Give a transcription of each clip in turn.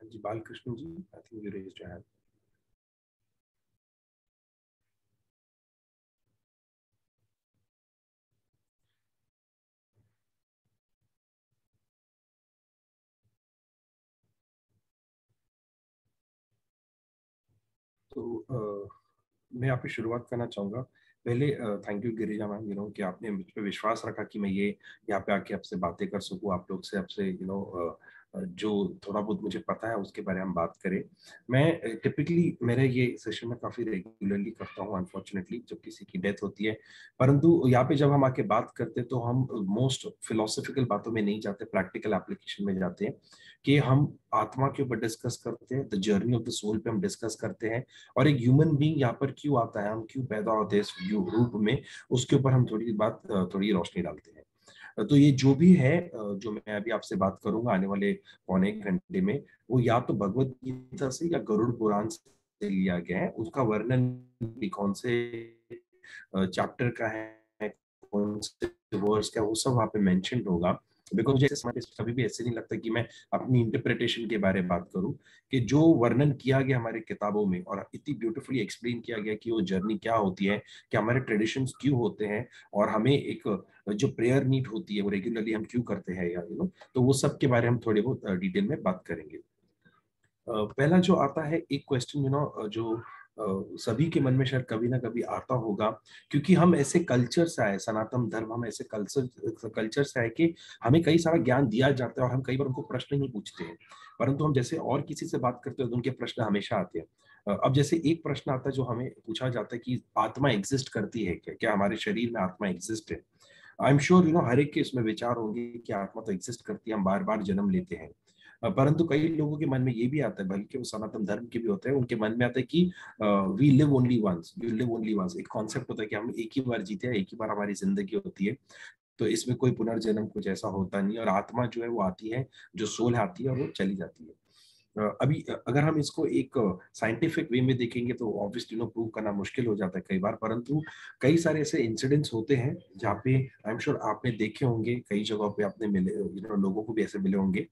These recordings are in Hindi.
Ji, Balakrishna ji, I think you raised your hand. तो मैं यहाँ पे शुरुआत करना चाहूँगा। पहले थैंक यू गिरिजा मैम, कि आपने मुझ पे विश्वास रखा कि मैं ये यहाँ पे आके आपसे बातें कर सकूँ, आप लोग से आपसे जो थोड़ा बहुत मुझे पता है उसके बारे में हम बात करें। मैं टिपिकली मेरे ये सेशन में काफ़ी रेगुलरली करता हूँ अनफॉर्चुनेटली, जब किसी की डेथ होती है। परंतु यहाँ पे जब हम आके बात करते हैं तो हम मोस्ट फिलोसफिकल बातों में नहीं जाते, प्रैक्टिकल एप्लीकेशन में जाते हैं कि हम आत्मा के ऊपर डिस्कस करते हैं, the journey of the soul पे हम डिस्कस करते हैं, और एक ह्यूमन बीइंग यहाँ पर क्यों आता है, हम क्यों पैदा होते हैं इस रूप में, उसके ऊपर हम थोड़ी रोशनी डालते हैं। तो ये जो भी है, जो मैं अभी आपसे बात करूंगा आने वाले पौने एक घंटे में, वो या तो भगवत गीता से या गरुड़ पुराण से लिया गया है। उसका वर्णन भी कौन से चैप्टर का है, कौन से वर्स का, वो सब वहाँ पे मेंशन होगा। बिकॉज जैसे समाज कभी भी ऐसे नहीं लगता कि मैं अपनी इंटरप्रिटेशन के बारे में बात करूं, कि जो वर्णन किया गया हमारे किताबों में और इतनी ब्यूटीफुली एक्सप्लेन किया गया कि वो जर्नी क्या होती है, कि हमारे ट्रेडिशंस क्यों होते हैं, और हमें एक जो प्रेयर नीड होती है वो रेगुलरली हम क्यों करते हैं, या तो वो सब के बारे में हम थोड़े बहुत डिटेल में बात करेंगे। पहला जो आता है एक क्वेश्चन, जो सभी के मन में शायद कभी ना कभी आता होगा, क्योंकि हम ऐसे कल्चर से आए, सनातन धर्म, हम ऐसे कल्चर से आए कि हमें कई सारा ज्ञान दिया जाता है और हम कई बार उनको प्रश्न नहीं पूछते हैं, परंतु हम जैसे और किसी से बात करते हैं तो उनके प्रश्न हमेशा आते हैं। अब जैसे एक प्रश्न आता है जो हमें पूछा जाता है कि आत्मा एग्जिस्ट करती है क्या, क्या हमारे शरीर में आत्मा एग्जिस्ट है। आई एम श्योर हर एक के इसमें विचार होंगे कि आत्मा तो एग्जिस्ट करती है, हम बार बार जन्म लेते हैं। परंतु कई लोगों के मन में ये भी आता है, बल्कि वो सनातन धर्म के भी होते हैं, उनके मन में आता है कि we live only once, you live only once, एक कॉन्सेप्ट होता है कि हम एक ही बार जीते हैं, एक ही बार हमारी जिंदगी होती है, तो इसमें कोई पुनर्जन्म कुछ ऐसा होता नहीं, और आत्मा जो है वो आती है, जो सोल आती है और वो चली जाती है। अभी अगर हम इसको एक साइंटिफिक वे में देखेंगे तो ऑब्वियसली प्रूव करना मुश्किल हो जाता है कई बार, परंतु कई सारे ऐसे इंसिडेंट्स होते हैं जहाँ पे आई एम श्योर आपने देखे होंगे, कई जगहों पे आपने मिले, लोगों को भी ऐसे मिले होंगे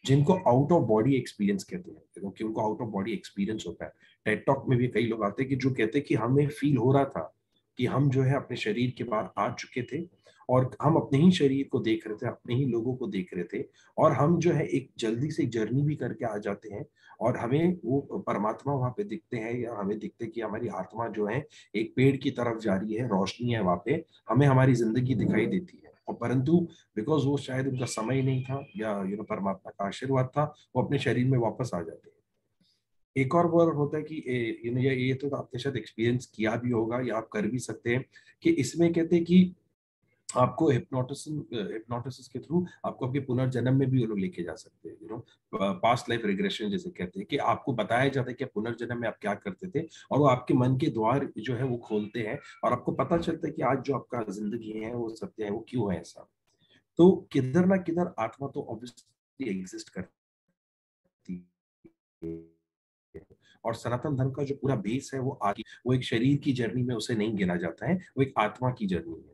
जिनको आउट ऑफ बॉडी एक्सपीरियंस कहते हैं, क्योंकि उनको आउट ऑफ बॉडी एक्सपीरियंस होता है। टेड टॉक में भी कई लोग आते हैं कि जो कहते हैं कि हमें फील हो रहा था कि हम जो है अपने शरीर के बाहर आ चुके थे, और हम अपने ही शरीर को देख रहे थे, अपने ही लोगों को देख रहे थे, और हम जो है एक जल्दी से जर्नी भी करके आ जाते हैं, और हमें वो परमात्मा वहां पे दिखते हैं, या हमें दिखते हैं कि हमारी आत्मा जो है एक पेड़ की तरफ जा रही है, रोशनी है वहां पे, हमें हमारी जिंदगी दिखाई देती है, और परंतु बिकॉज वो शायद उनका समय नहीं था, या परमात्मा का आशीर्वाद था, वो अपने शरीर में वापस आ जाते हैं। एक और बार होता है कि ये तो आपने शायद एक्सपीरियंस किया भी होगा या आप कर भी सकते हैं, कि इसमें कहते हैं कि आपको हिप्नोटिसिस के थ्रू आपको आपके पुनर्जन्म में भी वो लोग लेके जा सकते हैं, पास्ट लाइफ रिग्रेशन जैसे कहते हैं, कि आपको बताया जाता है कि पुनर्जन्म में आप क्या करते थे, और वो आपके मन के द्वार जो है वो खोलते हैं, और आपको पता चलता है कि आज जो आपका जिंदगी है वो सत्य है, वो क्यों है ऐसा। तो किधर ना किधर आत्मा तो ऑब्वियसली एग्जिस्ट करती है, और सनातन धर्म का जो पूरा बेस है वो वो एक शरीर की जर्नी में उसे नहीं गिना जाता है, वो एक आत्मा की जर्नी है।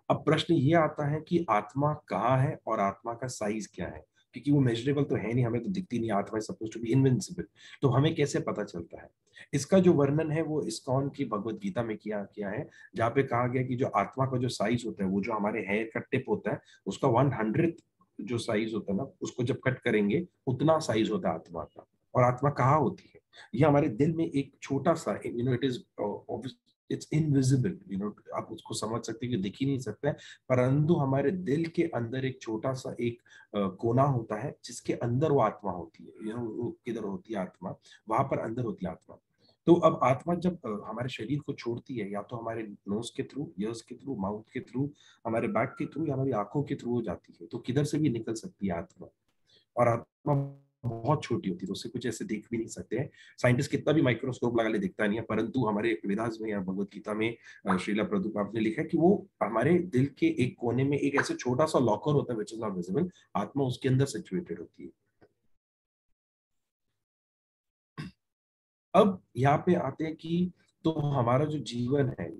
अब प्रश्न ये आता है कि आत्मा कहाँ है और आत्मा का साइज क्या है, क्योंकि वो मेजरेबल तो है नहीं, हमें तो दिखती नहीं, आत्मा is suppose to be invincible, तो हमें कैसे पता चलता है। इसका जो वर्णन है वो इस्कॉन की भगवत गीता में किया किया है, जहाँ पे कहा गया कि जो आत्मा का जो साइज होता है, वो जो हमारे हेयर का टिप होता है, उसका 100th जो साइज होता है ना, उसको जब कट करेंगे उतना साइज होता है आत्मा का। और आत्मा कहाँ होती है, ये हमारे दिल में एक छोटा सा, इट इज इट्स इनविजिबल, आप उसको समझ सकते हैं कि दिख ही नहीं सकता है, परंतु हमारे दिल के अंदर एक छोटा सा एक कोना होता है जिसके अंदर वो आत्मा होती है, वो किधर होती है आत्मा, वहां पर अंदर होती है आत्मा। तो अब आत्मा जब हमारे शरीर को छोड़ती है, या तो हमारे नोज के थ्रू, ईयर्स के थ्रू, माउथ के थ्रू, हमारे बैक के थ्रू, या हमारी आंखों के थ्रू हो जाती है, तो किधर से भी निकल सकती है आत्मा। और आत्मा बहुत छोटी होती है, तो उससे कुछ ऐसे देख भी नहीं सकते हैं, साइंटिस्ट कितना भी माइक्रोस्कोप लगा ले दिखता नहीं है, परंतु हमारे वेदास में या भगवत गीता में श्रीला प्रभुपाद ने लिखा है कि वो हमारे दिल के एक कोने में एक ऐसे छोटा सा लॉकर होता है विच इज नॉट विजिबल, आत्मा उसके अंदर सिचुएटेड होती है। अब यहाँ पे आते हैं कि तो हमारा जो जीवन है,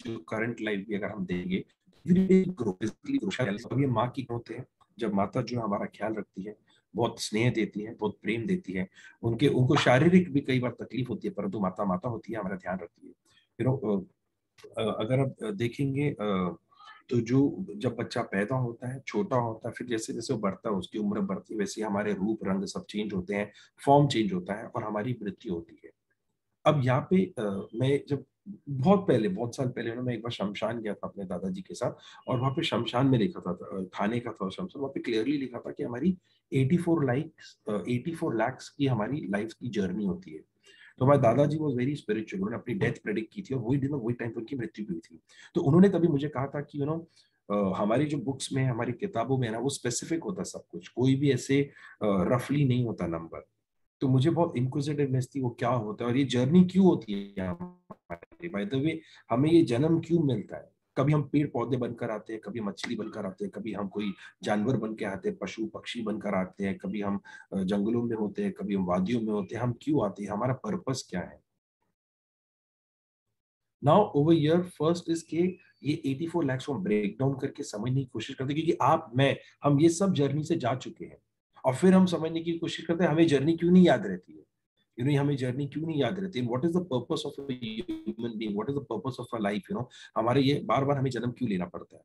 जो करंट लाइफ भी अगर हम देंगे, ये माँ की होते हैं, जब माता जो हमारा ख्याल रखती है, बहुत स्नेह देती है, बहुत प्रेम देती है, उनके उनको शारीरिक भी कई बार तकलीफ होती है, परंतु माता माता होती है, हमारा ध्यान रखती है। अगर आप देखेंगे तो जो जब बच्चा पैदा होता है, छोटा होता है, फिर जैसे जैसे वो बढ़ता है, उसकी उम्र बढ़ती है, वैसे हमारे रूप रंग सब चेंज होते हैं, फॉर्म चेंज होता है और हमारी मृत्यु होती है। अब यहाँ पे मैं जब बहुत पहले, बहुत साल पहले ना, मैं एक बार शमशान गया था अपने दादाजी के साथ, और वहां पे शमशान में लिखा था, थाने का था शमशान, वहां पे क्लियरली लिखा था कि हमारी 84 लाख की हमारी लाइफ की जर्नी होती है। तो हमारे दादाजी वॉज वेरी स्पिरिचुअल, उन्होंने अपनी डेथ प्रेडिक्ट की थी, और वही दिन वही टाइम पर उनकी मृत्यु भी हुई थी। तो उन्होंने तभी मुझे कहा था कि हमारी जो बुक्स में, हमारी किताबों में है ना, वो स्पेसिफिक होता सब कुछ, कोई भी ऐसे रफली नहीं होता नंबर। तो मुझे बहुत इंक्विजिटिवनेस थी, वो क्या होता है और ये जर्नी क्यों होती है हमारी, बाय द वे हमें ये जन्म क्यों मिलता है। कभी हम पेड़ पौधे बनकर आते हैं, कभी मछली बनकर आते हैं, कभी हम कोई जानवर बन के आते हैं, पशु पक्षी बनकर आते हैं, कभी हम जंगलों में होते हैं, कभी हम वादियों में होते हैं, हम क्यों आते हैं, हमारा पर्पस क्या है। Now over year first is के ये 84 लाख को ब्रेक डाउन करके समझने की कोशिश करते हैं, क्योंकि आप मैं हम ये सब जर्नी से जा चुके हैं, और फिर हम समझने की कोशिश करते हैं हमें जर्नी क्यों नहीं याद रहती है। हमें जर्नी क्यों नहीं याद रहती है, what is the purpose of a human being, what is the purpose of a life, हमारे ये बार बार हमें जन्म क्यों लेना पड़ता है।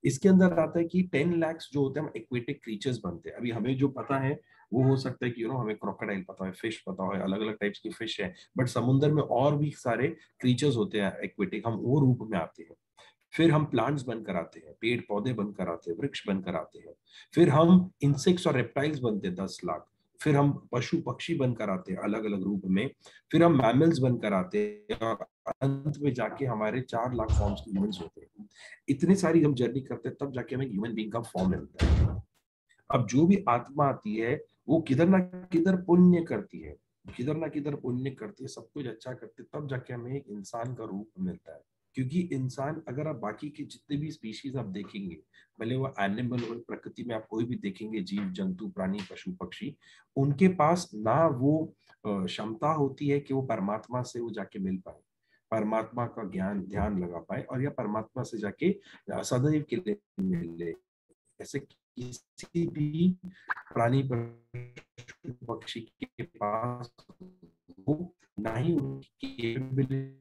इसके अंदर आता है कि 10 लाख जो होते हैं हम एक्वेटिक क्रीचर्स बनते हैं। अभी हमें जो पता है वो हो सकता है कि हमें क्रोकोडाइल पता है, फिश पता है, अलग अलग टाइप्स की फिश है, बट समुद्र में और भी सारे क्रीचर्स होते हैं एक्वेटिक, हम वो रूप में आते हैं। फिर हम प्लांट्स बनकर आते हैं, पेड़ पौधे बनकर आते हैं, वृक्ष बनकर आते हैं। फिर हम इंसेक्ट्स और रेप्टाइल्स बनते हैं 10 लाख। फिर हम पशु पक्षी बनकर आते हैं अलग अलग रूप में। फिर हम मैमल्स बनकर आते हैं, और अंत में जाके हमारे 4 लाख फॉर्म्स के ह्यूमंस होते हैं। इतनी सारी हम जर्नी करते हैं, तब जाके हमें ह्यूमन बीइंग का फॉर्म मिलता है। अब जो भी आत्मा आती है, वो किधर ना किधर पुण्य करती है, किधर ना किधर पुण्य करती है, सब कुछ अच्छा करती है, तब जाके हमें एक इंसान का रूप मिलता है। क्योंकि इंसान, अगर आप बाकी के जितने भी स्पीशीज आप देखेंगे, भले वो एनिमल हो, प्रकृति में आप कोई भी देखेंगे, जीव जंतु प्राणी पशु पक्षी, उनके पास ना वो क्षमता होती है कि वो परमात्मा से वो जाके मिल पाए, परमात्मा का ज्ञान ध्यान लगा पाए, और या परमात्मा से जाके सदैव के लिए मिले। ऐसे किसी भी प्राणी पक्षी के पास वो ना ही उनकी capability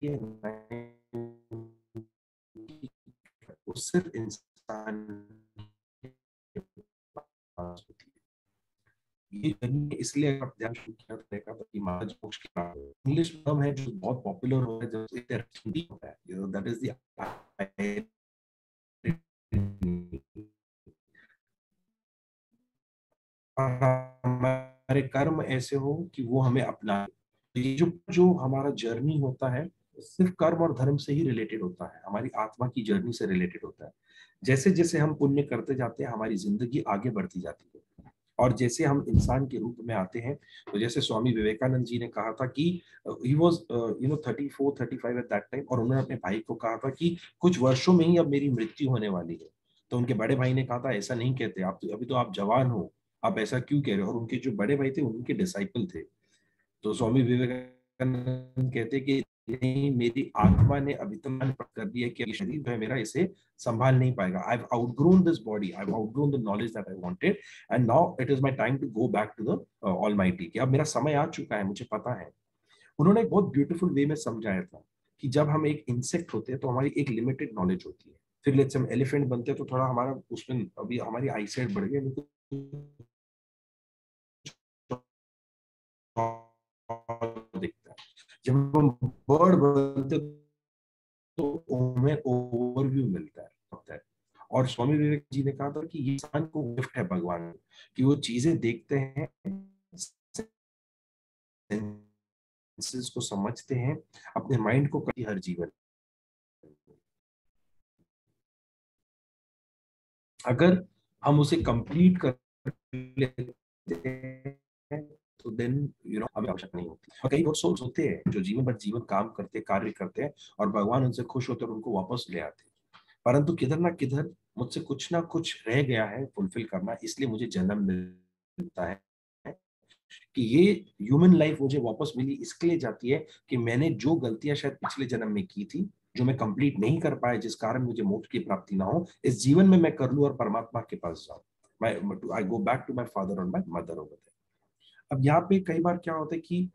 है, ना ही वो सिर्फ इंसान के पास होती है। ये जर्नी इसलिए आप ध्यान शुरू किया रहेगा, ताकि महाराज मोक्ष की प्राप्ति हो। इंग्लिश टर्म है जो बहुत पॉपुलर हो रहा है, जो हिंदी होता है, दैट इज द हमारे कर्म ऐसे हो कि वो हमें अपना, ये जो जो हमारा जर्नी होता है, सिर्फ कर्म और धर्म से ही रिलेटेड होता है, हमारी आत्मा की जर्नी से रिलेटेड होता है। जैसे जैसे हम पुण्य करते जाते हैं, हमारी जिंदगी आगे बढ़ती जाती है। और जैसे हम इंसान के रूप में आते हैं, तो जैसे स्वामी विवेकानंद जी ने कहा था कि he was 34 35 at that time, और उन्होंने अपने भाई को कहा था कि कुछ वर्षों में ही अब मेरी मृत्यु होने वाली है। तो उनके बड़े भाई ने कहा था ऐसा नहीं कहते आप, तो अभी तो आप जवान हो, आप ऐसा क्यों कह रहे हो। और उनके जो बड़े भाई थे उनके डिसाइपल थे। तो स्वामी विवेकानंद कहते कि नहीं, मेरी आत्मा ने अभी तक मन कर दिया कि ये शरीर है मेरा, इसे संभाल नहीं पाएगा। I have outgrown this body, I have outgrown the knowledge that I wanted, and now it is my time to go back to the almighty, कि अब मेरा समय आ चुका है, मुझे पता है। उन्होंने एक बहुत ब्यूटीफुल वे में समझाया था कि जब हम एक इंसेक्ट होते हैं तो हमारी एक लिमिटेड नॉलेज होती है। फिर लेट्स हम एलिफेंट बनते हैं तो थोड़ा हमारा उसमें अभी हमारी आई साइट बढ़ गई, दिखता है। जब हम बर्ड बनते तो हमें ओवरव्यू मिलता है। और स्वामी विवेक जी ने कहा था कि ये इंसान को गिफ्ट है भगवान की, वो चीजें देखते हैं, सेंसेस को समझते हैं, अपने माइंड को कभी हर जीवन, अगर हम उसे कंप्लीट कर लेते हैं तो देन हमें आवश्यकता नहीं होती। और कई लोग सोल्स होते हैं जो जीवन भर जीवन काम करते कार्य करते हैं, और भगवान उनसे खुश होते हैं और उनको वापस ले आते हैं। परंतु किधर ना किधर मुझसे कुछ ना कुछ रह गया है फुलफिल करना, इसलिए मुझे जन्म मिलता है। कि ये ह्यूमन लाइफ मुझे वापस मिली इसके लिए जाती है कि मैंने जो गलतियां शायद पिछले जन्म में की थी, जो मैं कंप्लीट नहीं कर पाया, जिस कारण मुझे मोक्ष की प्राप्ति ना हो, इस जीवन में मैं कर लूं और परमात्मा के पास जाऊं। I go back to my father और माई मदर ओवर देयर। अब यहाँ पे कई बार क्या होता है कि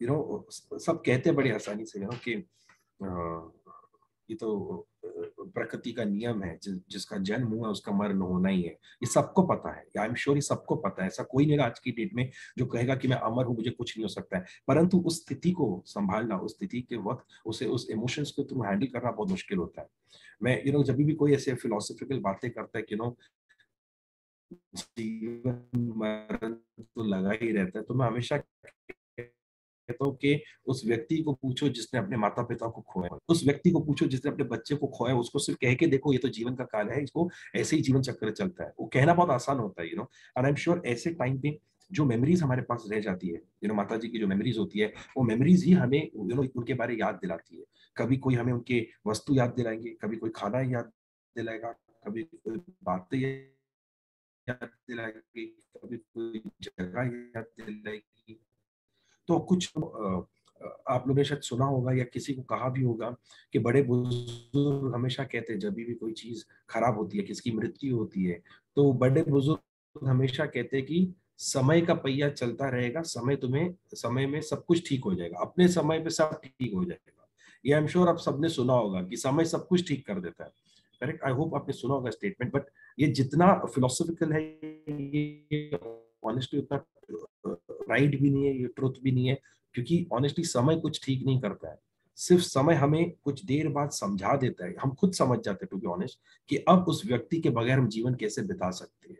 सब कहते हैं बड़ी आसानी से कि ये तो प्रकृति का नियम है, जिसका जन्म हुआ उसका मरण होना ही है। ये सबको पता है, आई एम श्योर ये सबको पता है। ऐसा कोई नहीं आज की डेट में जो कहेगा कि मैं अमर हूं, मुझे कुछ नहीं हो सकता है। परंतु उस स्थिति को संभालना, उस स्थिति के वक्त उसे उस इमोशंस के थ्रू हैंडल करना बहुत मुश्किल होता है। मैं जब भी कोई ऐसे फिलोसफिकल बातें करता है कि जीवन मरण तो लगा ही रहता है, तो मैं हमेशा कहता हूँ कि उस व्यक्ति को पूछो जिसने अपने माता पिता को खोया, उस व्यक्ति को पूछो जिसने अपने बच्चे को खोया, उसको सिर्फ कह के देखो ये तो जीवन का काल है, इसको ऐसे ही जीवन चक्र चलता है। वो कहना बहुत आसान होता है एंड आई एम श्योर ऐसे टाइम पे जो मेमोरीज हमारे पास रह जाती है, माता जी की जो मेमोरीज होती है, वो मेमोरीज ही हमें उनके बारे याद दिलाती है। कभी कोई हमें उनके वस्तु याद दिलाएंगे, कभी कोई खाना याद दिलाएगा, कभी कोई बातें याद दिलाएगी, कभी कोई जगह याद दिलाएगी। तो कुछ आप लोगों ने शायद सुना होगा या किसी को कहा भी होगा कि बड़े बुजुर्ग हमेशा कहते हैं जब भी कोई चीज खराब होती है, किसकी मृत्यु होती है, तो बड़े बुजुर्ग हमेशा कहते हैं कि समय का पहिया चलता रहेगा, समय में सब कुछ ठीक हो जाएगा, अपने समय पे सब ठीक हो जाएगा। ये आई एम श्योर आप सबने सुना होगा कि समय सब कुछ ठीक कर देता है। करेक्ट, आई होप आपने सुना होगा स्टेटमेंट। बट ये जितना फिलोसफिकल है, ये ऑनेस्टली उतना राइट भी नहीं है, ये ट्रुथ भी नहीं है। क्योंकि ऑनेस्टली समय कुछ ठीक नहीं करता है, सिर्फ समय हमें कुछ देर बाद समझा देता है, हम खुद समझ जाते हैं टू बी ऑनेस्ट कि अब उस व्यक्ति के बगैर हम जीवन कैसे बिता सकते हैं।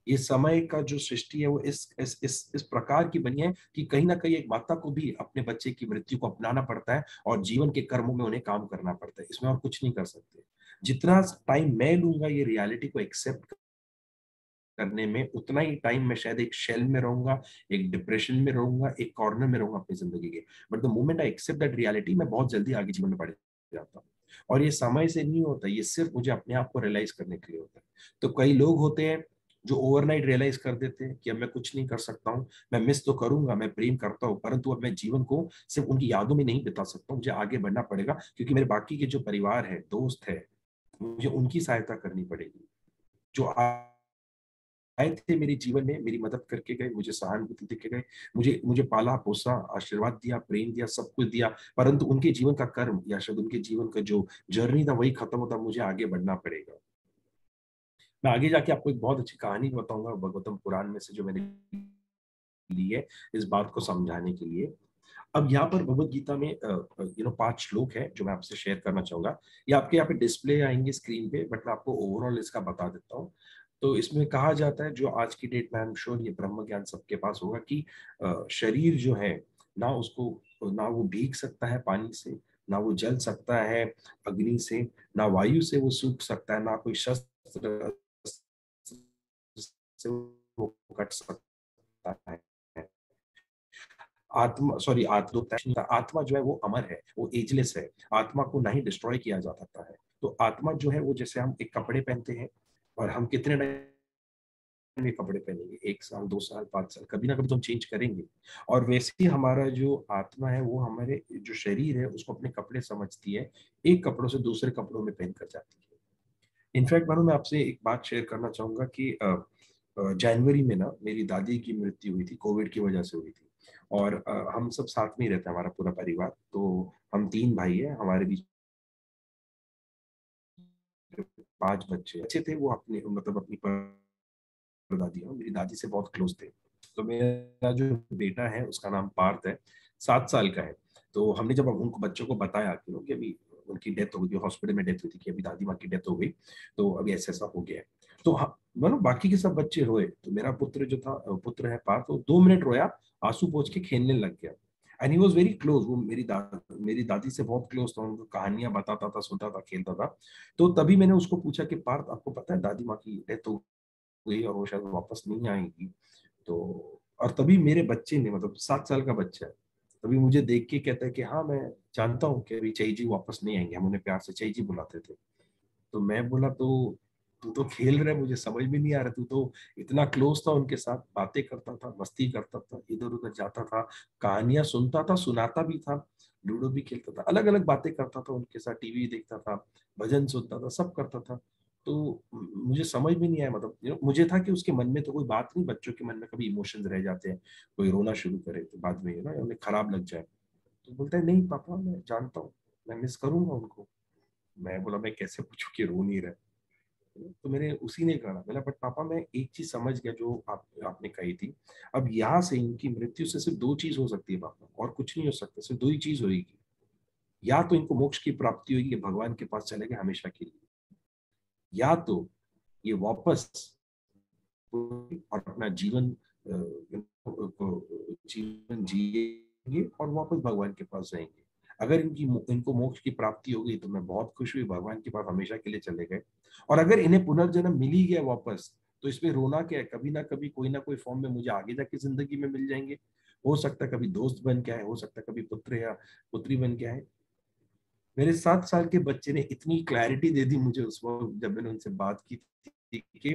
ये समय का जो सृष्टि है वो इस प्रकार की बनी है कि कहीं ना कहीं एक माता को भी अपने बच्चे की मृत्यु को अपनाना पड़ता है और जीवन के कर्मों में उन्हें काम करना पड़ता है, इसमें और कुछ नहीं कर सकते। जितना टाइम मैं लूंगा ये रियलिटी को एक्सेप्ट करने में, उतना ही टाइम मैं शायद एक शेल में रहूंगा, एक डिप्रेशन में रहूंगा, एक कॉर्नर में रहूंगा अपनी जिंदगी के। But the moment I accept that reality, मैं बहुत जल्दी आगे जीवन में बढ़ जाता हूँ। और ये समय से नहीं होता, ये सिर्फ मुझे अपने आप को रियलाइज करने के लिए होता है। तो कई लोग होते हैं जो ओवरनाइट रियलाइज कर देते हैं कि अब मैं कुछ नहीं कर सकता हूँ, मैं मिस तो करूंगा, मैं प्रेम करता हूँ, परंतु अब मैं जीवन को सिर्फ उनकी यादों में नहीं बिता सकता हूँ, मुझे आगे बढ़ना पड़ेगा क्योंकि मेरे बाकी के जो परिवार है, दोस्त है, मुझे उनकी सहायता करनी पड़ेगी। जो आए थे मेरे जीवन में, मेरी मदद करके गए, मुझे सहानुभूति देके गए, मुझे मुझे पाला पोसा, आशीर्वाद दिया, प्रेम दिया, सब कुछ दिया, परंतु उनके जीवन का कर्म या शायद उनके जीवन का जो जर्नी था वही खत्म होता, मुझे आगे बढ़ना पड़ेगा। मैं आगे जाके आपको एक बहुत अच्छी कहानी बताऊंगा भगवतम पुराण में से, जो मैंने ली है इस बात को समझाने के लिए। अब यहाँ पर भगवत गीता में 5 श्लोक है जो मैं आपसे शेयर करना चाहूंगा। ये आपके यहाँ पे डिस्प्ले आएंगे स्क्रीन पे, बट मैं आपको ओवरऑल इसका बता देता हूँ। तो इसमें कहा जाता है, जो आज की डेट में आई एम श्योर ये ब्रह्म ज्ञान सबके पास होगा, कि शरीर जो है ना, उसको ना वो भीग सकता है पानी से, ना वो जल सकता है अग्नि से, ना वायु से वो सूख सकता है, ना कोई शस्त्र से वो कट सकता है। आत्मा सॉरी आत्मा आत्मा जो है वो अमर है, वो एजलेस है, आत्मा को नहीं डिस्ट्रॉय किया जा सकता है। तो आत्मा जो है वो, जैसे हम एक कपड़े पहनते हैं और हम कितने टाइम में कपड़े पहनेंगे, 1 साल 2 साल 5 साल, कभी ना कभी तो हम चेंज करेंगे। और वैसे ही हमारा जो आत्मा है वो हमारे जो शरीर है उसको अपने कपड़े समझती है, एक कपड़ों से दूसरे कपड़ों में पहन कर जाती है। इनफैक्ट मानो, मैं आपसे एक बात शेयर करना चाहूंगा कि जनवरी में ना मेरी दादी की मृत्यु हुई थी, कोविड की वजह से हुई थी। और हम सब साथ में ही रहते हैं, हमारा पूरा परिवार। तो हम 3 भाई हैं, हमारे बीच 5 बच्चे अच्छे थे, वो अपने मतलब अपनी परदादी हैं, मेरी दादी से बहुत क्लोज थे। तो मेरा जो बेटा है उसका नाम पार्थ है, 7 साल का है। तो हमने जब उनको बच्चों को बताया कि अभी उनकी डेथ हो गई, हॉस्पिटल में डेथ हुई थी, कि अभी दादी माँ की डेथ हो गई, तो अभी ऐसा ऐसा हो गया है। तो मतलब बाकी के सब बच्चे रोए, तो मेरा पुत्र जो था, पुत्र है पार्थ, वो 2 मिनट रोया, आंसू पोंछ के खेलने लग गया। And he was very close, वो मेरी दादी से बहुत क्लोज था, उनको कहानियां बताता था, सुनता था, खेलता था। तो तभी मैंने उसको पूछा कि पार्थ, आपको पता है दादी माँ की डेथ हो गई और वो शायद वापस नहीं आएगी। तो और तभी मेरे बच्चे ने, मतलब 7 साल का बच्चा है, तभी मुझे देख के कहता है कि हाँ मैं जानता हूँ कि अभी चई जी वापस नहीं आएंगे, हम उन्हें प्यार से चई जी बुलाते थे। तो मैं बोला, तो तू तो खेल रहा है, मुझे समझ में नहीं आ रहा, तू तो इतना क्लोज था उनके साथ, बातें करता था, मस्ती करता था, इधर उधर जाता था, कहानियां सुनता था, सुनाता भी था, लूडो भी खेलता था, अलग अलग बातें करता था उनके साथ, टीवी देखता था, भजन सुनता था, सब करता था। तो मुझे समझ में नहीं आया, मतलब मुझे था कि उसके मन में तो कोई बात नहीं, बच्चों के मन में कभी इमोशंस रह जाते हैं, कोई रोना शुरू करे तो बाद में उन्हें खराब लग जाए। तो बोलता है नहीं पापा, मैं जानता हूँ, मैं मिस करूंगा उनको। मैं बोला मैं कैसे पूछूं कि रो नहीं रहा। तो मैंने उसी ने कहा, बोला बट पापा मैं एक चीज समझ गया जो आपने कही थी, अब यहाँ से इनकी मृत्यु से सिर्फ दो चीज हो सकती है पापा, और कुछ नहीं हो सकता, सिर्फ दो ही चीज होगी, या तो इनको मोक्ष की प्राप्ति होगी, ये भगवान के पास चले गए हमेशा के लिए, या तो ये वापस और अपना जीवन जीवन जिएंगे और वापस भगवान के पास जाएंगे। अगर इनको मोक्ष की प्राप्ति हो गई तो मैं बहुत खुश हुई, भगवान के पास हमेशा के लिए चले गए। और अगर इन्हें पुनर्जन्म मिल ही गया वापस, तो इसमें रोना क्या है, कभी ना कभी कोई ना कोई फॉर्म में मुझे आगे जाके जिंदगी में मिल जाएंगे। हो सकता है कभी दोस्त बन के आए, हो सकता है कभी पुत्र या पुत्री बन के आए। मेरे 7 साल के बच्चे ने इतनी क्लैरिटी दे दी मुझे उस वक्त जब मैंने उनसे बात की थी कि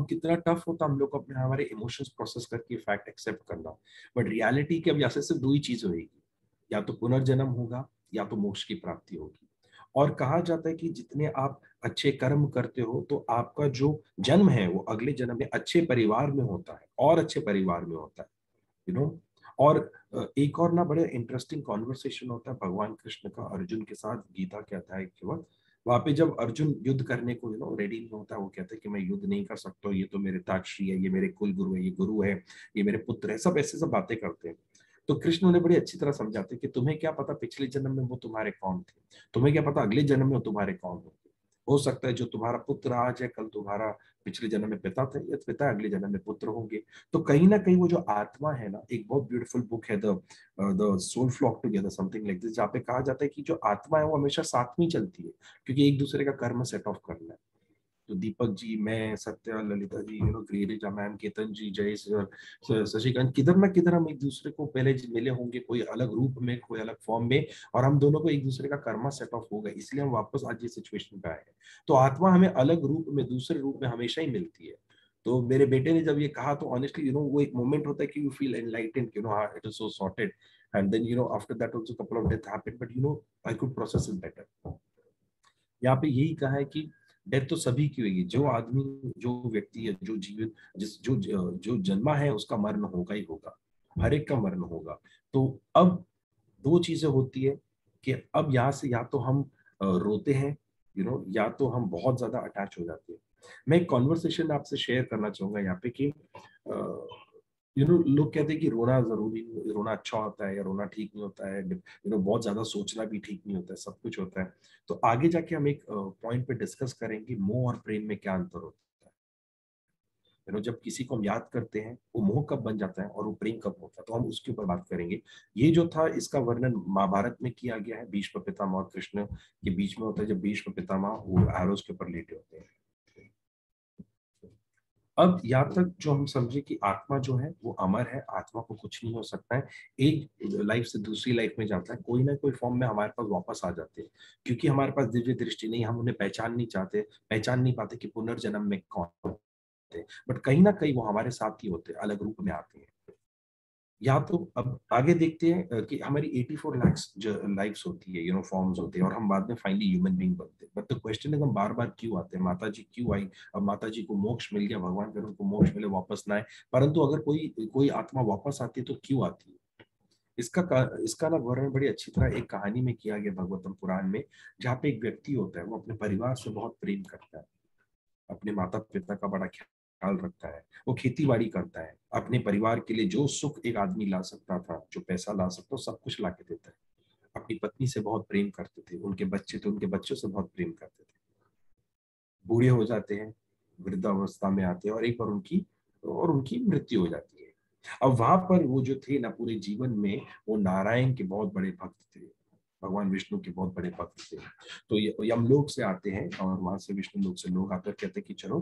कितना टफ होता हम लोग को अपने हमारे इमोशंस प्रोसेस करके फैक्ट एक्सेप्ट करना। बट रियलिटी के अब यहाँ से सिर्फ दो ही चीज होगी, या तो पुनर्जन्म होगा या तो मोक्ष की प्राप्ति होगी। और कहा जाता है कि जितने आप अच्छे कर्म करते हो तो आपका जो जन्म है वो अगले जन्म में अच्छे परिवार में होता है, और अच्छे परिवार में होता है, यू नो। और एक और ना बड़े इंटरेस्टिंग कॉन्वर्सेशन होता है भगवान कृष्ण का अर्जुन के साथ गीता के अध्याय के वक्त। वहां पे जब अर्जुन युद्ध करने को रेडी नहीं होता, वो कहता है कि मैं युद्ध नहीं कर सकता, ये तो मेरे ताक्षी है, ये मेरे कुल गुरु है, ये गुरु है, ये मेरे पुत्र है, सब ऐसे सब बातें करते हैं। तो कृष्ण उन्हें बड़ी अच्छी तरह समझाते हैं कि तुम्हें क्या पता पिछले जन्म में वो तुम्हारे कौन थे, तुम्हें क्या पता अगले जन्म में वो तुम्हारे कौन होंगे। हो सकता है जो तुम्हारा पुत्र आज है कल तुम्हारा पिछले जन्म में पिता थे, या पिता अगले जन्म में पुत्र होंगे। तो कहीं ना कहीं वो जो आत्मा है ना, एक बहुत ब्यूटीफुल बुक है the soul flock together something like this, जहाँ पे कहा जाता है कि जो आत्मा है वो हमेशा साथ में ही चलती है, क्योंकि एक दूसरे का कर्म सेट ऑफ करना है। तो दीपक जी, मैं, सत्या, ललिता जी, गिरिजा मैम, केतन जी, जय सर, शशिकांत, किधर ना किधर हम एक दूसरे को पहले मिले होंगे, कोई अलग रूप में, कोई अलग फॉर्म में, और हम दोनों को एक दूसरे का कर्मा सेट ऑफ होगा, इसलिए हम वापस आज ये सिचुएशन पे आए हैं। तो आत्मा हमें अलग रूप में, दूसरे रूप में हमेशा ही मिलती है। तो मेरे बेटे ने जब ये कहा तो ऑनेस्टली वो एक मोमेंट होता है कि you feel enlightened, it is so sorted. And then after that also couple of death happened, but I could process it better. यहाँ पे यही कहा है कि डेथ तो सभी की होगी, जो आदमी, जो व्यक्ति है, जो जीवन, जो जन्मा है उसका मरण होगा ही होगा, हर एक का मरण होगा। तो अब दो चीजें होती है कि अब यहाँ से या तो हम रोते हैं, या तो हम बहुत ज्यादा अटैच हो जाते हैं। मैं एक कॉन्वर्सेशन आपसे शेयर करना चाहूंगा यहाँ पे कि लोग कहते हैं कि रोना जरूरी, रोना अच्छा होता है या रोना ठीक नहीं होता है, बहुत ज्यादा सोचना भी ठीक नहीं होता है, सब कुछ होता है। तो आगे जाके हम एक पॉइंट पे डिस्कस करेंगे मोह और प्रेम में क्या अंतर होता है। जब किसी को हम याद करते हैं वो मोह कब बन जाता है और वो प्रेम कब होता है, तो हम उसके ऊपर बात करेंगे। ये जो था इसका वर्णन महाभारत में किया गया है, भीष्म पितामह और कृष्ण के बीच में होता है, जब भीष्म पितामह वो एरोस के ऊपर लेटे होते हैं। अब यहाँ तक जो हम समझे कि आत्मा जो है वो अमर है, आत्मा को कुछ नहीं हो सकता है, एक लाइफ से दूसरी लाइफ में जाता है, कोई ना कोई फॉर्म में हमारे पास वापस आ जाते हैं, क्योंकि हमारे पास दिव्य दृष्टि नहीं, हम उन्हें पहचान नहीं चाहते, पहचान नहीं पाते कि पुनर्जन्म में कौन होते हैं, बट कहीं ना कहीं वो हमारे साथ ही होते हैं, अलग रूप में आते हैं। या तो अब आगे देखते हैं कि हमारी 84 लाख लाइफ्स होती है, फॉर्म्स होते हैं, और हम बाद में फाइनली ह्यूमन बीइंग बनते हैं। बट द क्वेश्चन है हम बार बार क्यों आते हैं, माता जी क्यों आई, अब माता जी को मोक्ष मिल गया, भगवान करे उनको मोक्ष मिले, वापस ना आए, परंतु अगर कोई कोई आत्मा वापस आती है तो क्यों आती है। इसका ना वर्णन बड़ी अच्छी तरह एक कहानी में किया गया भगवतम पुराण में, जहाँ पे एक व्यक्ति होता है, वो अपने परिवार से बहुत प्रेम करता है, अपने माता पिता का बड़ा ख्याल रखता है, वो खेती बाड़ी करता है, अपने परिवार के लिए जो सुख एक आदमी ला सकता था, जो पैसा ला सकता, सब कुछ ला के देता है। अपनी पत्नी से बहुत प्रेम करते थे, उनके बच्चे थे, उनके बच्चों से बहुत प्रेम करते थे। बूढ़े हो जाते हैं, वृद्धावस्था में आते हैं, और उनकी मृत्यु हो जाती है। अब वहां पर वो जो थे ना पूरे जीवन में, वो नारायण के बहुत बड़े भक्त थे, भगवान विष्णु के बहुत बड़े भक्त थे। तो ये यमलोक से आते हैं, और वहां से विष्णु लोक से लोग आकर कहते हैं कि चलो,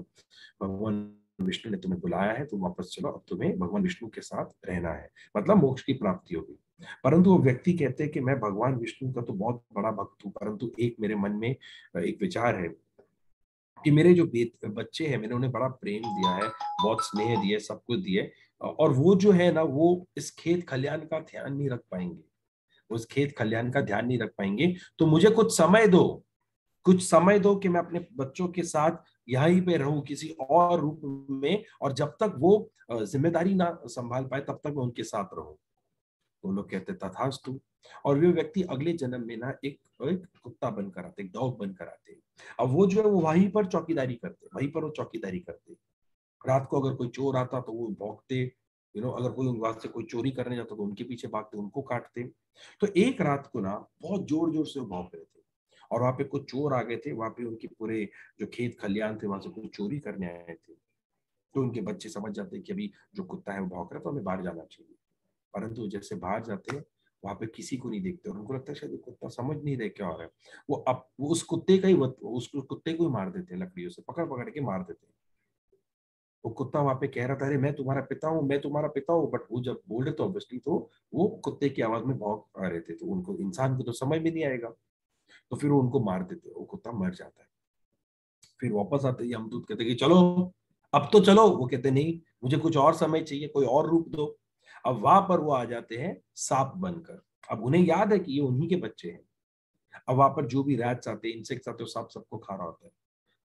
भगवान विष्णु ने तुम्हें बुलाया है, तो वापस चलो, अब तुम्हें भगवान विष्णु के साथ रहना है, मतलब मोक्ष की प्राप्ति होगी। परंतु वो व्यक्ति कहते हैं कि मैं भगवान विष्णु का तो बहुत बड़ा भक्त हूँ, परंतु एक मेरे मन में एक विचार है कि मेरे जो बच्चे हैं, मैंने उन्हें बड़ा प्रेम दिया है, बहुत स्नेह दिए, सब कुछ दिए, और वो जो है ना, वो इस खेत खलियान का ध्यान नहीं रख पाएंगे, उस खेत खलियान का ध्यान नहीं रख पाएंगे। तो मुझे कुछ समय दो, कुछ समय दो कि मैं अपने बच्चों के साथ यहीं पे रहूं किसी और रूप में, और जब तक वो जिम्मेदारी ना संभाल पाए तब तक मैं उनके साथ रहूं। वो लोग कहते तथास्तु। और वे व्यक्ति अगले जन्म में ना एक कुत्ता बनकर आते, एक डॉग बनकर आते। अब वो जो है वो वहीं पर चौकीदारी करते, वहीं पर वो चौकीदारी करते। रात को अगर कोई चोर आता तो वो भौंकते, अगर कोई उनके वहां से कोई चोरी करने जाता तो उनके पीछे भागते, उनको काटते। तो एक रात को ना बहुत जोर जोर से वो भौंक रहे थे, और वहां पे कुछ चोर आ गए थे, वहां पे उनके पूरे जो खेत खलियान थे वहां से कुछ चोरी करने आए थे। तो उनके बच्चे समझ जाते कि अभी जो कुत्ता है वो भौंक रहा है तो हमें बाहर जाना चाहिए। परंतु जैसे बाहर जाते हैं, वहां पे किसी को नहीं देखते, और उनको लगता है शायद ये कुत्ता समझ नहीं रहे क्या हो रहा है। वो उस कुत्ते का ही उस कुत्ते को ही मार देते, लकड़ियों से पकड़ पकड़ के मार देते। वो कुत्ता वहां पे कह रहा था, अरे मैं तुम्हारा पिता हूँ, मैं तुम्हारा पिता हूँ, बट वो जब बोल रहे तो ऑब्वियसली तो वो कुत्ते की आवाज में भौंक आ रहे थे, तो उनको इंसान को तो समझ में नहीं आएगा। तो फिर वो उनको मार देते, वो कुत्ता मर जाता है। फिर वापस आते ही यमदूत कहते कि चलो, अब तो चलो। वो कहते नहीं, मुझे कुछ और समय चाहिए, कोई और रूप दो। अब वहां पर वो आ जाते हैं सांप बनकर। अब उन्हें याद है कि ये उन्हीं के बच्चे हैं। अब वहां पर जो भी रैट्स आते हैं, इंसेक्ट्स आते हैं, सांप सबको खा रहा होता है।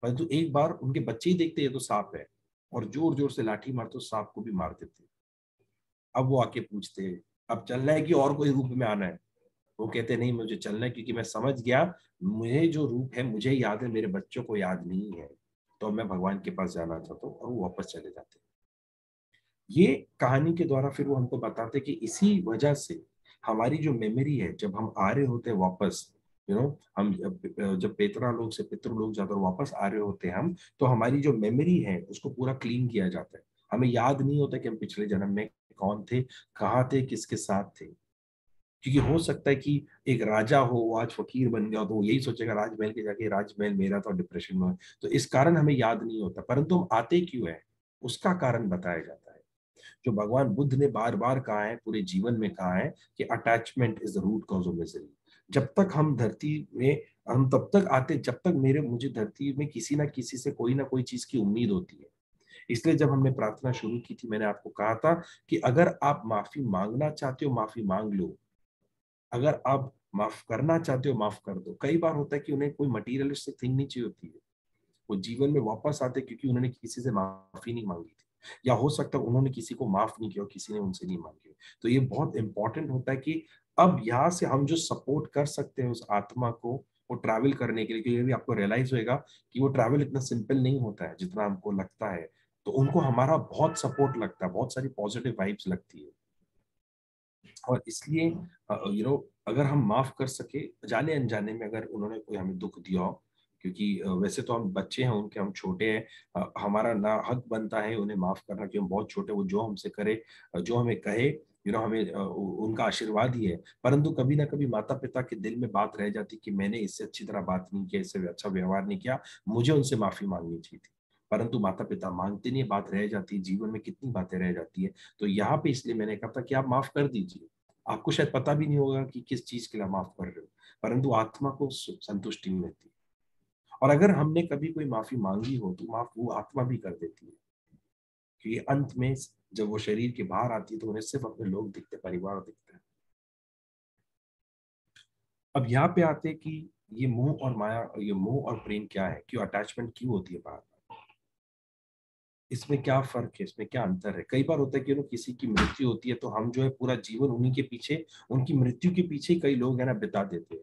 परंतु एक बार उनके बच्चे ही देखते हैं ये तो सांप है, और जोर जोर से लाठी मारते तो सांप को भी मार देते। अब वो आके पूछते हैं, अब चलना है कि और कोई रूप में आना है? वो कहते नहीं, मुझे चलना है, क्योंकि मैं समझ गया, मुझे जो रूप है मुझे याद है, मेरे बच्चों को याद नहीं है। तो मैं भगवान के पास जाना चाहता हूँ, और वो वापस चले जाते हैं। ये कहानी के द्वारा फिर वो हमको बताते हैं कि इसी वजह से हमारी जो मेमोरी है, जब हम आ रहे होते हैं वापस, हम जब पेतरा लोग से पितृ लोग जाकर वापस आ रहे होते हैं हम, तो हमारी जो मेमोरी है उसको पूरा क्लीन किया जाता है। हमें याद नहीं होता कि हम पिछले जन्म में कौन थे, कहाँ थे, किसके साथ थे। क्योंकि हो सकता है कि एक राजा हो, वो आज फकीर बन गया, तो वो यही सोचेगा राजमहल के जाके, राजमहल मेरा था, डिप्रेशन में है। तो इस कारण हमें याद नहीं होता, परंतु हम आते क्यों है, उसका कारण बताया जाता है। जो भगवान बुद्ध ने बार बार कहा है, पूरे जीवन में कहा है, कि attachment is the root cause of misery. जब तक हम धरती में, हम तब तक आते जब तक मुझे धरती में किसी ना किसी से कोई ना कोई चीज की उम्मीद होती है। इसलिए जब हमने प्रार्थना शुरू की थी, मैंने आपको कहा था कि अगर आप माफी मांगना चाहते हो, माफी मांग लो। अगर आप माफ करना चाहते हो, माफ कर दो। कई बार होता है कि उन्हें कोई मटीरियलिस्टिक थिंग नहीं चाहिए होती है, वो जीवन में वापस आते क्योंकि उन्होंने किसी से माफी नहीं मांगी थी, या हो सकता है उन्होंने किसी को माफ नहीं किया और किसी ने उनसे नहीं मांगी। तो ये बहुत इंपॉर्टेंट होता है कि अब यहाँ से हम जो सपोर्ट कर सकते हैं उस आत्मा को, वो ट्रैवल करने के लिए, क्योंकि भी आपको रियलाइज होएगा कि वो ट्रैवल इतना सिंपल नहीं होता है जितना हमको लगता है। तो उनको हमारा बहुत सपोर्ट लगता है, बहुत सारी पॉजिटिव वाइब्स लगती है। और इसलिए अगर हम माफ कर सके, जाने अनजाने में अगर उन्होंने कोई हमें दुख दिया हो, क्योंकि वैसे तो हम बच्चे हैं उनके, हम छोटे हैं, हमारा ना हक बनता है उन्हें माफ करना, कि हम बहुत छोटे, वो जो हमसे करे, जो हमें कहे, हमें उनका आशीर्वाद ही है। परंतु कभी ना कभी माता पिता के दिल में बात रह जाती कि मैंने इससे अच्छी तरह बात नहीं किया, इससे अच्छा व्यवहार नहीं किया, मुझे उनसे माफी मांगनी चाहिए थी। परंतु माता पिता मांगते नहीं, बात रह जाती है, जीवन में कितनी बातें रह जाती है। तो यहाँ पे इसलिए मैंने कहा था कि आप माफ कर दीजिए। आपको शायद पता भी नहीं होगा कि किस चीज के लिए माफ कर रहे हो, परंतु आत्मा को संतुष्टि मिलती है। और अगर हमने कभी कोई माफी मांगी हो तो माफ वो आत्मा भी कर देती है, क्योंकि अंत में जब वो शरीर के बाहर आती है तो उन्हें सिर्फ अपने लोग दिखते, परिवार दिखते हैं। अब यहाँ पे आते हैं कि ये मोह और माया, ये मोह और प्रेम क्या है, क्यों अटैचमेंट क्यों होती है बार, इसमें क्या फर्क है, इसमें क्या अंतर है। कई बार होता है कि किसी की मृत्यु होती है तो हम जो है पूरा जीवन उन्हीं के पीछे, उनकी मृत्यु के पीछे कई लोग है ना बिता देते हैं,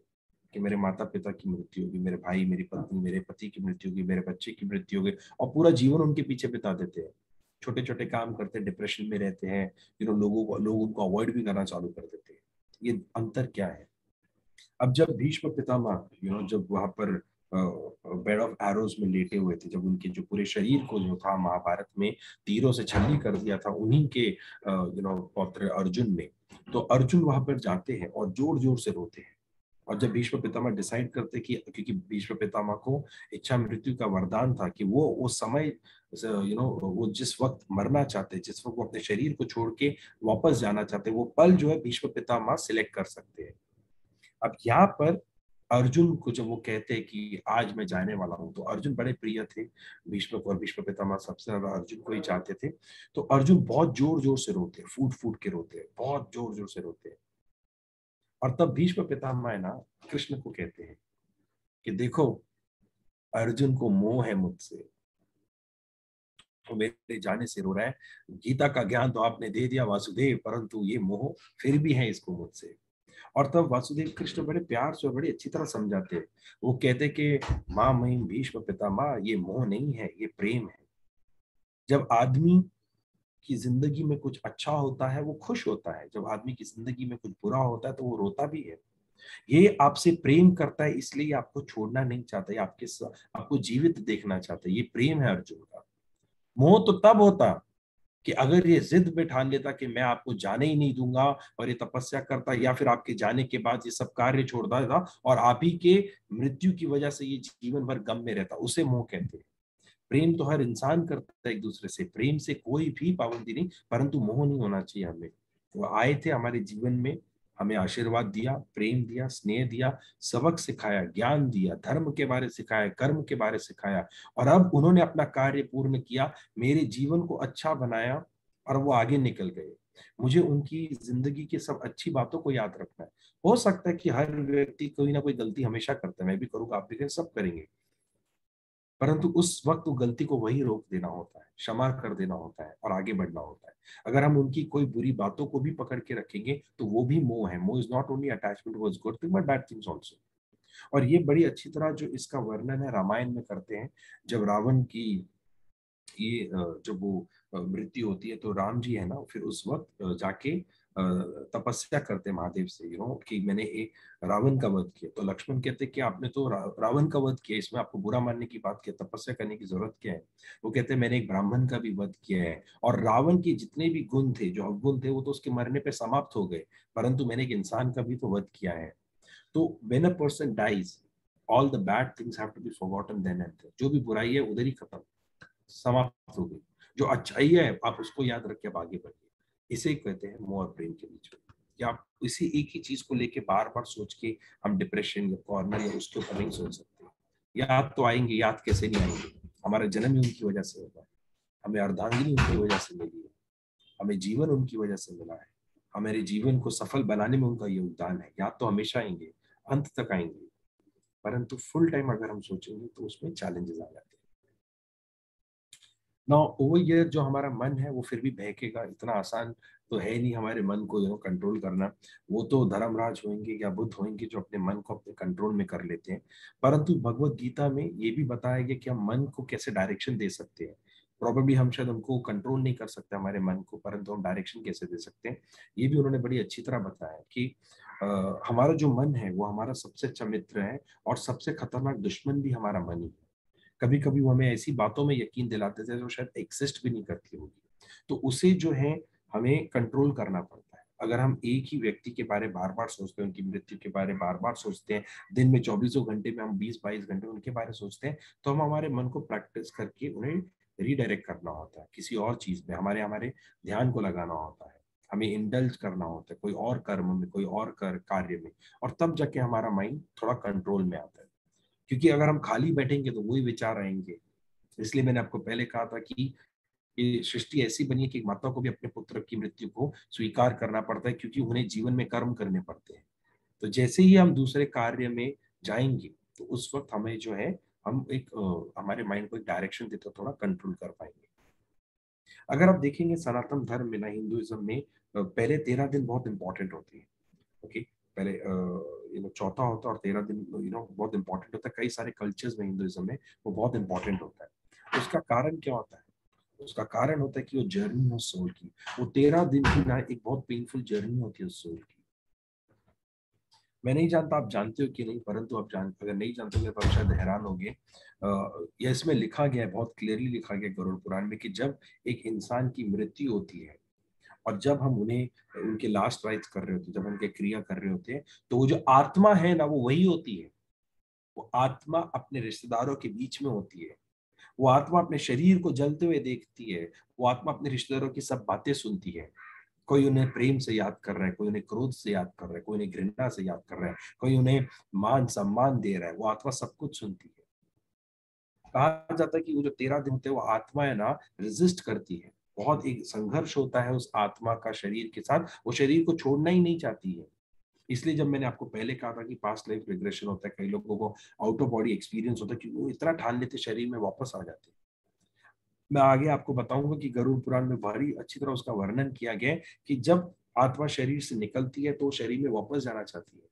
कि मेरे माता पिता की मृत्यु होगी, मेरे भाई, मेरी पत्नी, मेरे पति की मृत्यु होगी, मेरे बच्चे की मृत्यु होगी, और पूरा जीवन उनके पीछे बिता देते हैं। छोटे छोटे काम करते हैं, डिप्रेशन में रहते हैं, लोग उनको अवॉइड भी करना चालू कर देते हैं। ये अंतर क्या है? अब जब भीष्म पितामह जब वहां पर बेड ऑफ एरोज में लेटे हुए थे, जब उनके जो पूरे शरीर को जो था महाभारत में तीरों से छल्ली कर दिया था उन्हीं के पौत्र अर्जुन ने, तो अर्जुन वहां पर जाते हैं और जोर जोर से रोते हैं। और जब भीष्म पितामह डिसाइड करते कि, क्योंकि भीष्म पितामह को इच्छा मृत्यु का वरदान था, कि वो समय वो जिस वक्त मरना चाहते, जिस वक्त वो अपने शरीर को छोड़ के वापस जाना चाहते, वो पल जो है भीष्म पितामह सिलेक्ट कर सकते हैं। अब यहाँ पर अर्जुन को जब वो कहते हैं कि आज मैं जाने वाला हूं, तो अर्जुन बड़े प्रिय थे भीष्म को, और भीष्म पितामह सबसे ज्यादा अर्जुन को ही चाहते थे। तो अर्जुन बहुत जोर जोर से रोते हैं, फूट फूट के रोते हैं, बहुत जोर जोर से रोते हैं। और तब भीष्म पितामह है ना, कृष्ण को कहते हैं कि देखो, अर्जुन को मोह है मुझसे, तो मेरे जाने से रो रहा है। गीता का ज्ञान तो आपने दे दिया वासुदेव, परंतु ये मोह फिर भी है इसको मुझसे। और तब वासुदेव कृष्ण बड़े प्यार से और बड़ी अच्छी तरह समझाते हैं। वो कहते कि माँ महिम भीष्म पितामह, ये मोह नहीं है, ये प्रेम है। जब आदमी की जिंदगी में कुछ अच्छा होता है वो खुश होता है, जब आदमी की जिंदगी में कुछ बुरा होता है तो वो रोता भी है। ये आपसे प्रेम करता है, इसलिए आपको छोड़ना नहीं चाहता, ये आपको जीवित देखना चाहता है। ये प्रेम है अर्जुन का। मोह तो तब होता कि अगर ये जिद में ठान लेता कि मैं आपको जाने ही नहीं दूंगा, और ये तपस्या करता, या फिर आपके जाने के बाद ये सब कार्य छोड़ देता और आप ही के मृत्यु की वजह से ये जीवन भर गम में रहता, उसे मोह कहते हैं। प्रेम तो हर इंसान करता है एक दूसरे से, प्रेम से कोई भी पाबंदी नहीं, परंतु मोह नहीं होना चाहिए हमें। वो आए थे हमारे जीवन में, हमें आशीर्वाद दिया, प्रेम दिया, स्नेह दिया, सबक सिखाया, ज्ञान दिया, धर्म के बारे सिखाया, कर्म के बारे सिखाया, और अब उन्होंने अपना कार्य पूर्ण किया, मेरे जीवन को अच्छा बनाया, और वो आगे निकल गए। मुझे उनकी जिंदगी की सब अच्छी बातों को याद रखना है। हो सकता है कि हर व्यक्ति कोई ना कोई गलती हमेशा करता है, मैं भी करूंगा, आप भी करें, सब करेंगे, परंतु उस वक्त वो गलती को वही रोक देना होता है, क्षमा कर देना होता है, और आगे बढ़ना होता है। अगर हम उनकी कोई बुरी बातों को भी पकड़ के रखेंगे तो वो भी मोह है। मोह is not only attachment towards good thing but bad things also. और ये बड़ी अच्छी तरह जो इसका वर्णन है रामायण में करते हैं। जब रावण की ये जब वो मृत्यु होती है, तो राम जी है ना, फिर उस वक्त जाके तपस्या करते महादेव से, कि मैंने एक रावण का वध किया। तो लक्ष्मण कहते कि आपने तो रावण का वध किया, इसमें आपको बुरा मानने की बात क्या, तपस्या करने की जरूरत क्या है। वो कहते हैं मैंने एक ब्राह्मण का भी वध किया है, और रावण के जितने भी गुण थे, जो अवगुण थे, वो तो उसके मरने पे समाप्त हो गए, परंतु मैंने एक इंसान का भी तो वध किया है। तो when a person dies, all the bad things have to be forgotten then and there. जो भी बुराई है उधर ही खत्म, समाप्त हो गई। जो अच्छाई है आप उसको याद रख के आप आगे बढ़िए। इसे कहते हैं मोह और प्रेम के बीच में, कि आप इसी एक ही चीज को लेके बार बार सोच के हम डिप्रेशन या कॉर्नर या उसके ऊपर नहीं सोच सकते। याद तो आएंगे, याद कैसे नहीं आएंगे, हमारा जन्म ही उनकी वजह से होगा है, हमें अर्धांगिनी उनकी वजह से मिली है, हमें जीवन उनकी वजह से मिला है, हमारे जीवन को सफल बनाने में उनका योगदान है। याद तो हमेशा आएंगे, अंत तक आएंगे, परंतु फुल टाइम अगर हम सोचेंगे तो उसमें चैलेंजेस आ जाते हैं ना। ओवर ईयर जो हमारा मन है वो फिर भी बहकेगा, इतना आसान तो है नहीं हमारे मन को कंट्रोल करना। वो तो धर्मराज होंगे या बुद्ध होंगे जो अपने मन को अपने कंट्रोल में कर लेते हैं। परंतु भगवत गीता में ये भी बताया गया कि हम मन को कैसे डायरेक्शन दे सकते हैं। प्रॉब्लली हम शायद उनको कंट्रोल नहीं कर सकते हमारे मन को, परंतु हम डायरेक्शन कैसे दे सकते हैं, ये भी उन्होंने बड़ी अच्छी तरह बताया कि हमारा जो मन है वो हमारा सबसे अच्छा मित्र है, और सबसे खतरनाक दुश्मन भी हमारा मन ही है। कभी कभी वो हमें ऐसी बातों में यकीन दिलाते थे जो शायद एक्सिस्ट भी नहीं करती होगी, तो उसे जो है हमें कंट्रोल करना पड़ता है। अगर हम एक ही व्यक्ति के बारे बार बार सोचते हैं, उनकी मृत्यु के बारे बार बार सोचते हैं, दिन में 24 घंटे में हम 20-22 घंटे उनके बारे सोचते हैं, तो हम हमारे मन को प्रैक्टिस करके उन्हें रीडायरेक्ट करना होता है किसी और चीज में, हमारे हमारे ध्यान को लगाना होता है, हमें इंडल्ज करना होता है कोई और कर्म में, कोई और कार्य में, और तब जाके हमारा माइंड थोड़ा कंट्रोल में आता है। क्योंकि अगर हम खाली बैठेंगे तो वही विचार आएंगे। इसलिए मैंने आपको पहले कहा था कि ये सृष्टि ऐसी बनी है कि माता को भी अपने पुत्र की मृत्यु को स्वीकार करना पड़ता है, क्योंकि उन्हें जीवन में कर्म करने पड़ते हैं। तो जैसे ही हम दूसरे कार्य में जाएंगे, तो उस वक्त हमें जो है, हम एक हमारे माइंड को एक डायरेक्शन देते थोड़ा कंट्रोल कर पाएंगे। अगर आप देखेंगे सनातन धर्म में ना, हिंदुइज्म में पहले 13 दिन बहुत इंपॉर्टेंट होती है। ओके, पहले चौथा होता है, और 13 दिन बहुत इंपॉर्टेंट होता है। कई सारे कल्चर्स में हिंदुइज्म में वो बहुत इंपॉर्टेंट होता है। उसका कारण क्या होता है? उसका कारण होता है कि वो जर्नी है सोल की। वो 13 दिन की ना एक बहुत पेनफुल जर्नी होती है सोल की। मैं नहीं जानता आप जानते हो कि नहीं, परंतु आप अगर नहीं जानते हो तो आप शायद हैरान होंगे। यह इसमें लिखा गया है, बहुत क्लियरली लिखा गया है गरुड़ पुराण में, कि जब एक इंसान की मृत्यु होती है, और जब हम उन्हें उनके लास्ट राइट्स कर रहे होते हैं, जब उनके क्रिया कर रहे होते हैं, तो वो जो आत्मा है ना, वो वही होती है। वो आत्मा अपने रिश्तेदारों के बीच में होती है। वो आत्मा अपने शरीर को जलते हुए देखती है। वो आत्मा अपने रिश्तेदारों की सब बातें सुनती है। कोई उन्हें प्रेम से याद कर रहा है, कोई उन्हें क्रोध से याद कर रहा है, कोई उन्हें घृणा से याद कर रहा है, कोई उन्हें मान सम्मान दे रहा है। वो आत्मा सब कुछ सुनती है। कहा जाता है कि वो जो 13 दिन होते हैं वो आत्मा है ना रेजिस्ट करती है। बहुत एक संघर्ष होता है उस आत्मा का शरीर के साथ, वो शरीर को छोड़ना ही नहीं चाहती है। इसलिए जब मैंने आपको पहले कहा था कि पास्ट लाइफ रिग्रेशन होता है, कई लोगों को आउट ऑफ बॉडी एक्सपीरियंस होता है कि वो इतना ठान लेते शरीर में वापस आ जाते हैं। मैं आगे आपको बताऊंगा कि गरुड़ पुराण में भारी अच्छी तरह उसका वर्णन किया गया है कि जब आत्मा शरीर से निकलती है तो वो शरीर में वापस जाना चाहती है,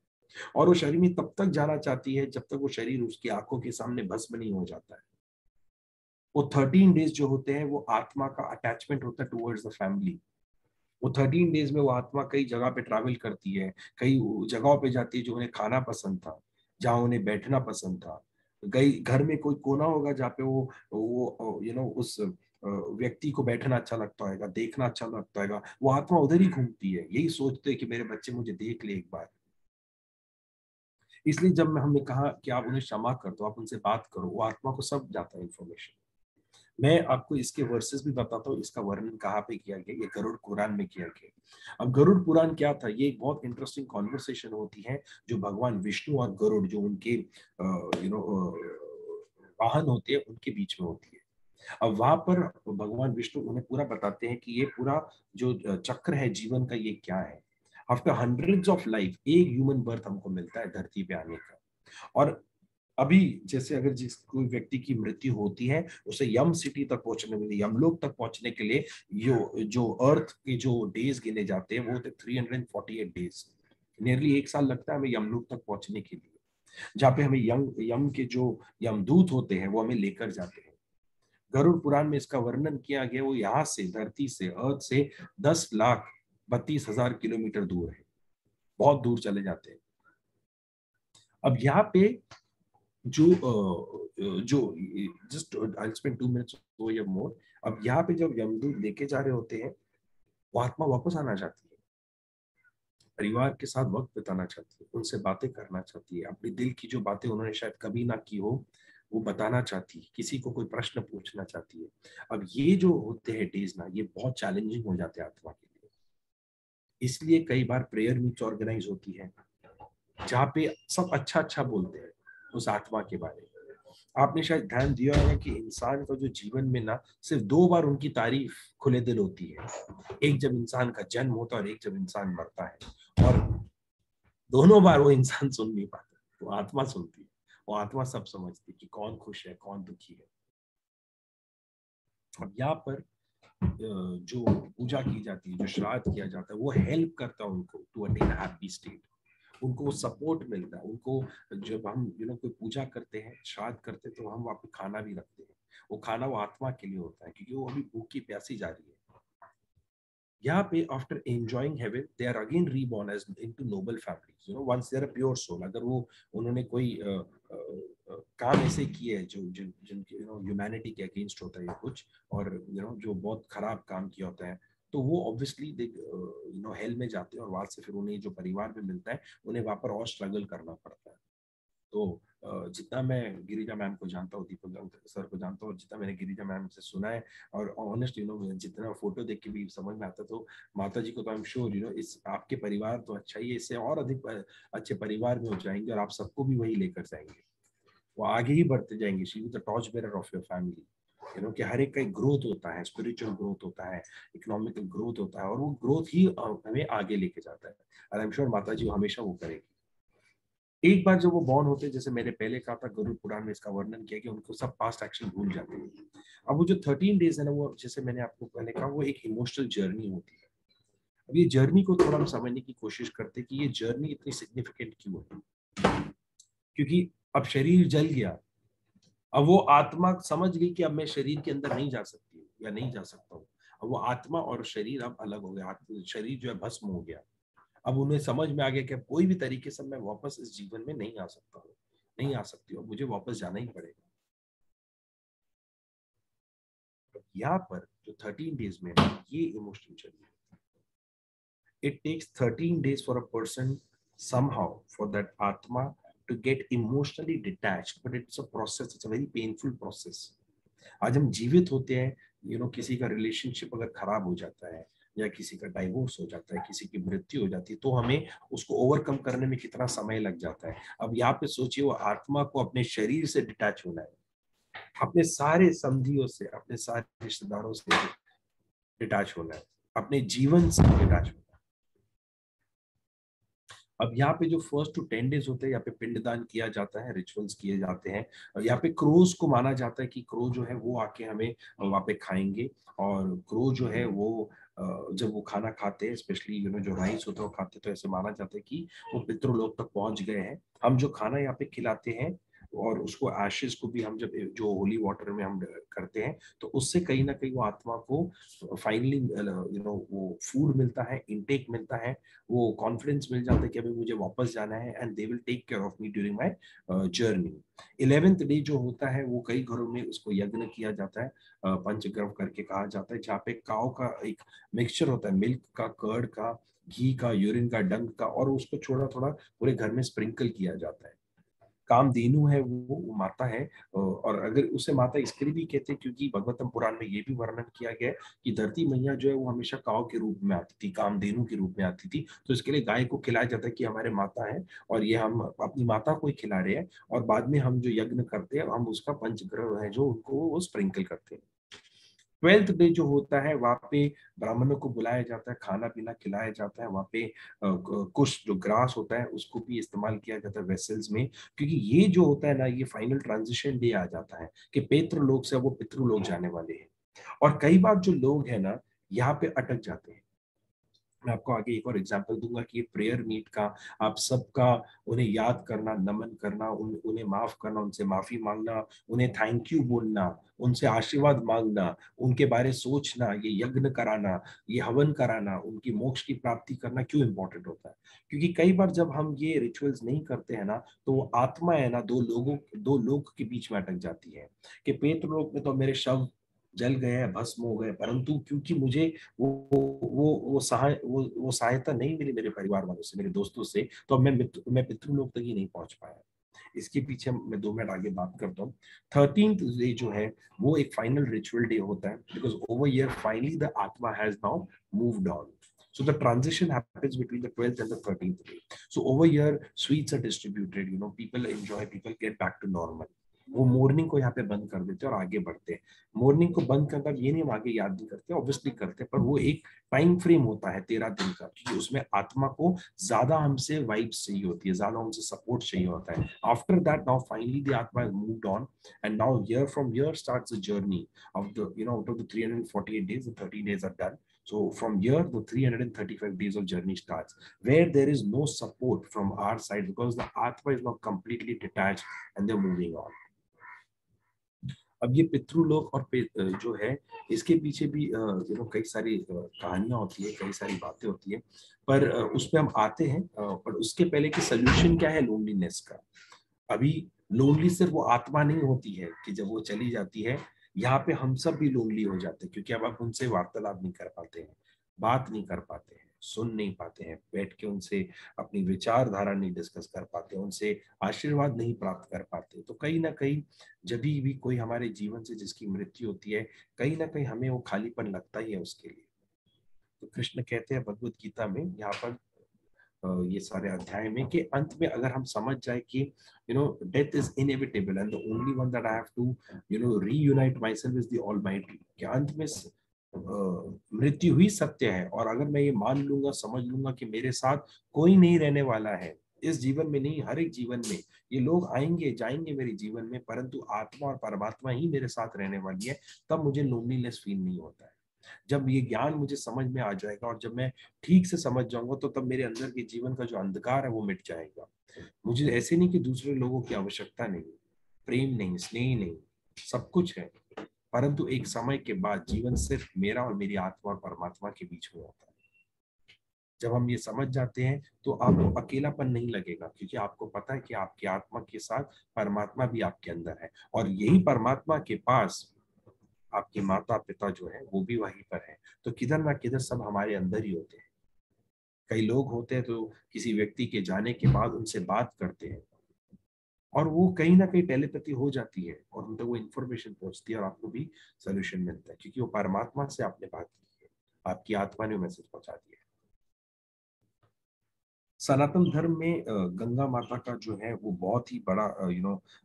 और वो शरीर में तब तक जाना चाहती है जब तक वो शरीर उसकी आंखों के सामने भस्म नहीं हो जाता है। वो 13 डेज जो होते हैं वो आत्मा का अटैचमेंट होता है टुवर्ड्स द फैमिली। वो 13 डेज में वो आत्मा कई जगह पे ट्रैवल करती है, कई जगहों पे जाती है जो उन्हें खाना पसंद था, जहाँ उन्हें बैठना पसंद था। कई घर में कोई कोना होगा जहाँ पे वो उस व्यक्ति को बैठना अच्छा लगता होगा, देखना अच्छा लगता होगा, वो आत्मा उधर ही घूमती है, यही सोचते हैं कि मेरे बच्चे मुझे देख ले एक बार। इसलिए जब हमने कहा कि आप उन्हें क्षमा कर दो, आप उनसे बात करो, वो आत्मा को सब जाता है इंफॉर्मेशन। मैं आपको इसके वर्सेस भी बताता हूँ, इसका वर्णन कहाँ पे किया गया, ये गरुड़ पुराण में किया गया। अब गरुड़ पुराण क्या था, ये एक बहुत इंटरेस्टिंग कॉन्वर्सेशन होती है जो भगवान विष्णु और गरुड़ जो उनके वाहन होते हैं उनके बीच में होती है। अब वहां पर भगवान विष्णु उन्हें पूरा बताते हैं कि ये पूरा जो चक्र है जीवन का ये क्या है। आफ्टर हंड्रेड्स ऑफ लाइफ एक ह्यूमन बर्थ हमको मिलता है धरती पे आने का। और अभी जैसे अगर जिस कोई व्यक्ति की मृत्यु होती है उसे यम सिटी तक पहुंचने के लिए, यमलोक तक पहुंचने के लिए जो जो अर्थ के जो डेज गिने जाते हैं वो होते 348 डेज। नियरली 1 साल लगता है हमें यमलोक तक पहुंचने के लिए, जहाँ पे हमें यम के जो यमदूत होते हैं वो हमें लेकर जाते हैं। गरुड़ पुराण में इसका वर्णन किया गया, वो यहाँ से धरती से अर्थ से 10,32,000 किलोमीटर दूर है, बहुत दूर चले जाते हैं। अब यहाँ पे जो जस्ट आई स्पेंड 2 मिनट्स या मोर। अब यहाँ पे जब यमदूत लेके जा रहे होते हैं, वो आत्मा वापस आना चाहती है, परिवार के साथ वक्त बिताना चाहती है, उनसे बातें करना चाहती है, अपने दिल की जो बातें उन्होंने शायद कभी ना की हो वो बताना चाहती है, किसी को कोई प्रश्न पूछना चाहती है। अब ये जो होते हैं डेज ना, ये बहुत चैलेंजिंग हो जाते हैं आत्मा के लिए। इसलिए कई बार प्रेयर मीट्स ऑर्गेनाइज होती है जहाँ पे सब अच्छा अच्छा बोलते हैं उस आत्मा के बारे में। आपने शायद ध्यान दिया होगा कि इंसान का जो जीवन में ना सिर्फ 2 बार उनकी तारीफ खुले दिल होती है, एक जब इंसान का जन्म होता है और एक जब इंसान मरता है। और दोनों बार वो इंसान सुन नहीं पाता, वो आत्मा सुनती है। वो आत्मा सब समझती है कि कौन खुश है कौन दुखी है। अब यहाँ पर जो पूजा की जाती है, जो श्राद्ध किया जाता है, वो हेल्प करता है उनको टू अटेन हैप्पी स्टेट। उनको सपोर्ट मिलता है उनको। जब हम कोई पूजा करते हैं, श्राद्ध करते हैं, तो हम वहाँ पे खाना भी रखते हैं। वो खाना वो आत्मा के लिए होता है क्योंकि वो अभी भूखी प्यासी जा रही है। यहाँ पे after enjoying heaven they are again reborn as into noble families, once they are pure soul. अगर वो उन्होंने कोई काम ऐसे किए हैं जो जिनके ह्यूमैनिटी के अगेंस्ट होता है या कुछ, और जो बहुत खराब काम किया होता है, तो वो ऑब्वियसली दे हेल में जाते हैं, और वहां से फिर उन्हें जो परिवार में मिलता है उन्हें वहां पर और स्ट्रगल करना पड़ता है। तो जितना मैं गिरिजा मैम को जानता हूँ, दीपक सर को जानता हूँ, और जितना मैंने गिरिजा मैम से सुना है, और ऑनेस्ट जितना फोटो देख के भी समझ में आता, तो माता जी को तो आई एम श्योर इस आपके परिवार तो अच्छा ही है, इससे और अधिक अच्छे परिवार में हो जाएंगे और आप सबको भी वही लेकर जाएंगे। वो आगे ही बढ़ते जाएंगे। She is the torch bearer of your family. कि हर एक का एक ग्रोथ होता है, स्पिरिचुअल ग्रोथ होता है, इकोनॉमिकल ग्रोथ होता है, और वो ग्रोथ ही हमें आगे लेके जाता है। और आई एम श्योर माता जी हमेशा वो करेगी। एक बार जब वो बॉर्न होते हैं, जैसे मैंने पहले कहा था, गरुड़ पुराण में इसका वर्णन किया कि उनको सब पास्ट एक्शन भूल जाते हैं। अब वो जो 13 डेज है ना, वो जैसे मैंने आपको पहले कहा, वो एक इमोशनल जर्नी होती है। अब ये जर्नी को थोड़ा हम समझने की कोशिश करते हैं कि ये जर्नी इतनी सिग्निफिकेंट क्यों है। क्योंकि अब शरीर जल गया, अब वो आत्मा समझ गई कि अब मैं शरीर के अंदर नहीं जा सकती हूँ या नहीं जा सकता हूँ। अब वो आत्मा और शरीर अब अलग हो गया, शरीर जो है भस्म हो गया। अब उन्हें समझ में आ गया कि अब कोई भी तरीके से मैं वापस इस जीवन में नहीं आ सकता हूँ, नहीं आ सकती हूँ, मुझे वापस जाना ही पड़ेगा। यहाँ पर जो 13 डेज में ये emotional journey, it takes 13 days for a person somehow for that atma to get emotionally detached, but it's a process, it's a very painful process. आज हम जीवित होते हैं, किसी का रिलेशनशिप अगर खराब हो जाता है, या किसी का डाइवोर्स हो जाता है, किसी की मृत्यु हो जाती है, तो हमें उसको ओवरकम करने में कितना समय लग जाता है। अब यहाँ पे सोचिए, वो आत्मा को अपने शरीर से डिटैच होना है, अपने सारे संधियों से, अपने सारे रिश्तेदारों से डिटैच होना है, अपने जीवन से डिटैच होना है। अब यहाँ पे जो फर्स्ट टू 10 डेज होते हैं, यहाँ पे पिंडदान किया जाता है, रिचुअल्स किए जाते हैं। और यहाँ पे क्रोज को माना जाता है कि क्रो जो है वो आके हमें वहाँ पे खाएंगे। और क्रो जो है वो जब वो खाना खाते हैं, स्पेशली जो राइस होता है वो खाते हैं, तो ऐसे माना जाता है कि वो पितृलोक तक पहुंच गए हैं। हम जो खाना यहाँ पे खिलाते हैं, और उसको एशेस को भी हम जब जो होली वाटर में हम करते हैं, तो उससे कहीं ना कहीं वो आत्मा को फाइनली वो फूड मिलता है, इंटेक मिलता है, वो कॉन्फिडेंस मिल जाता है कि अभी मुझे वापस जाना है, and they will take care of me during my journey. 11th day जो होता है वो कई घरों में उसको यज्ञ किया जाता है, पंचग्रव करके कहा जाता है, जहाँ पे काव का एक मिक्सचर होता है, मिल्क का, कर्ड का, घी का, यूरिन का, डंग का, और उसको थोड़ा थोड़ा पूरे घर में स्प्रिंकल किया जाता है। कामधेनु है वो माता है। और अगर उसे माता इसके लिए भी कहते हैं क्योंकि भगवतम पुराण में ये भी वर्णन किया गया है कि धरती मैया जो है वो हमेशा काव के रूप में आती थी, कामधेनु के रूप में आती थी, तो इसके लिए गाय को खिलाया जाता है कि हमारे माता है, और ये हम अपनी माता को ही खिला रहे हैं। और बाद में हम जो यज्ञ करते हैं, हम उसका पंचग्रह है जो उनको वो स्प्रिंकल करते हैं। 12th डे जो होता है वहाँ पे ब्राह्मणों को बुलाया जाता है, खाना पीना खिलाया जाता है, वहाँ पे कुछ जो ग्रास होता है उसको भी इस्तेमाल किया जाता है वेसल्स में, क्योंकि ये जो होता है ना, ये फाइनल ट्रांजिशन डे आ जाता है कि पितृलोक से वो पितृलोक जाने वाले हैं। और कई बार जो लोग हैं ना, यहाँ पे अटक जाते हैं। मैं आपको आगे एक और एग्जांपल दूंगा कि प्रेयर मीट का, आप सबका उन्हें याद करना, नमन करना, उन्हें माफ करना, उनसे माफी मांगना, उन्हें थैंक यू बोलना, उनसे आशीर्वाद मांगना, उनके बारे सोचना, ये यज्ञ कराना, ये हवन कराना, उनकी मोक्ष की प्राप्ति करना क्यों इंपॉर्टेंट होता है? क्योंकि कई बार जब हम ये रिचुअल्स नहीं करते हैं ना, तो वो आत्मा है ना, दो लोग के बीच में अटक जाती है कि प्रेत लोक में तो मेरे शव जल गए हैं, भस्म हो गए, परंतु क्योंकि मुझे वो सहायता नहीं मिली मेरे परिवार वालों से, मेरे दोस्तों से, तो अब मैं पितृलोक तक ही नहीं पहुंच पाया। इसके पीछे मैं 2 मिनट आगे बात करता हूँ। 13th डे जो है वो एक फाइनल रिचुअल डे होता है, because over year finally the atma has now moved on. So the transition happens between the 12th and the 13th day. So over here, sweets are distributed. People enjoy. People get back to normal. वो मॉर्निंग को यहाँ पे बंद कर देते हैं और आगे बढ़ते हैं। मॉर्निंग को बंद करना ये नहीं, हम आगे याद नहीं करते, ऑब्वियसली करते, पर वो एक टाइम फ्रेम होता है 13 दिन का, क्योंकि उसमें आत्मा को ज्यादा हमसे वाइब्स चाहिए होती है, ज्यादा हमसे सपोर्ट चाहिए होता है। After that now finally the atma has moved on, and now year from year starts the journey of the out of the 348 days, the 30 days are done. So from here, the 335 days of journey starts, where there is no support from our side because the Atma is now completely detached and they're moving on. अब ये पितृलोक और जो है, इसके पीछे भी कई सारी कहानियां होती है, कई सारी बातें होती है, पर उस पर हम आते हैं। पर उसके पहले कि सोल्यूशन क्या है लोनलीनेस का। अभी लोनली सिर्फ वो आत्मा नहीं होती है कि जब वो चली जाती है, यहाँ पे हम सब भी लोनली हो जाते हैं, क्योंकि अब आप उनसे वार्तालाप नहीं कर पाते हैं, बात नहीं कर पाते हैं, सुन नहीं पाते हैं, बैठ के उनसे अपनी विचारधारा नहीं डिस्कस कर पाते, उनसे आशीर्वाद नहीं प्राप्त कर पाते। तो कहीं ना कहीं जब भी कोई हमारे जीवन से जिसकी मृत्यु होती है, कहीं ना कहीं हमें वो खालीपन लगता ही है उसके लिए। तो कृष्ण कहते हैं भगवत गीता में, यहाँ पर ये सारे अध्याय में, कि अंत में अगर हम समझ जाए कि death is inevitable and the only one that I have to reunite myself is the almighty, कि अंत में मृत्यु ही सत्य है। और अगर मैं ये मान लूंगा, समझ लूंगा कि मेरे साथ कोई नहीं रहने वाला है, इस जीवन में नहीं, हर एक जीवन में ये लोग आएंगे जाएंगे मेरे जीवन में, परंतु आत्मा और परमात्मा ही मेरे साथ रहने वाली है, तब मुझे लोनलीनेस फील नहीं होता है। जब ये ज्ञान मुझे समझ में आ जाएगा और जब मैं ठीक से समझ जाऊंगा, तो तब मेरे अंदर के जीवन का जो अंधकार है वो मिट जाएगा। मुझे ऐसे नहीं कि दूसरे लोगों की आवश्यकता नहीं, प्रेम नहीं, स्नेह नहीं, सब कुछ है, परंतु एक समय के बाद जीवन सिर्फ मेरा और मेरी आत्मा और परमात्मा के बीच में होता है। जब हम ये समझ जाते हैं तो आपको अकेलापन नहीं लगेगा, क्योंकि आपको पता है कि आपकी आत्मा के साथ परमात्मा भी आपके अंदर है, और यही परमात्मा के पास आपके माता पिता जो है वो भी वहीं पर है। तो किधर ना किधर सब हमारे अंदर ही होते हैं। कई लोग होते हैं तो किसी व्यक्ति के जाने के बाद उनसे बात करते हैं, और वो कहीं ना कहीं टेलीपैथी हो जाती है और उन तक वो इन्फॉर्मेशन पहुंचती है, और आपको भी सोल्यूशन मिलता है, क्योंकि वो परमात्मा से आपने बात की है, आपकी आत्मा ने वो मैसेज पहुंचा दिया। सनातन धर्म में गंगा माता का जो है वो बहुत ही बड़ा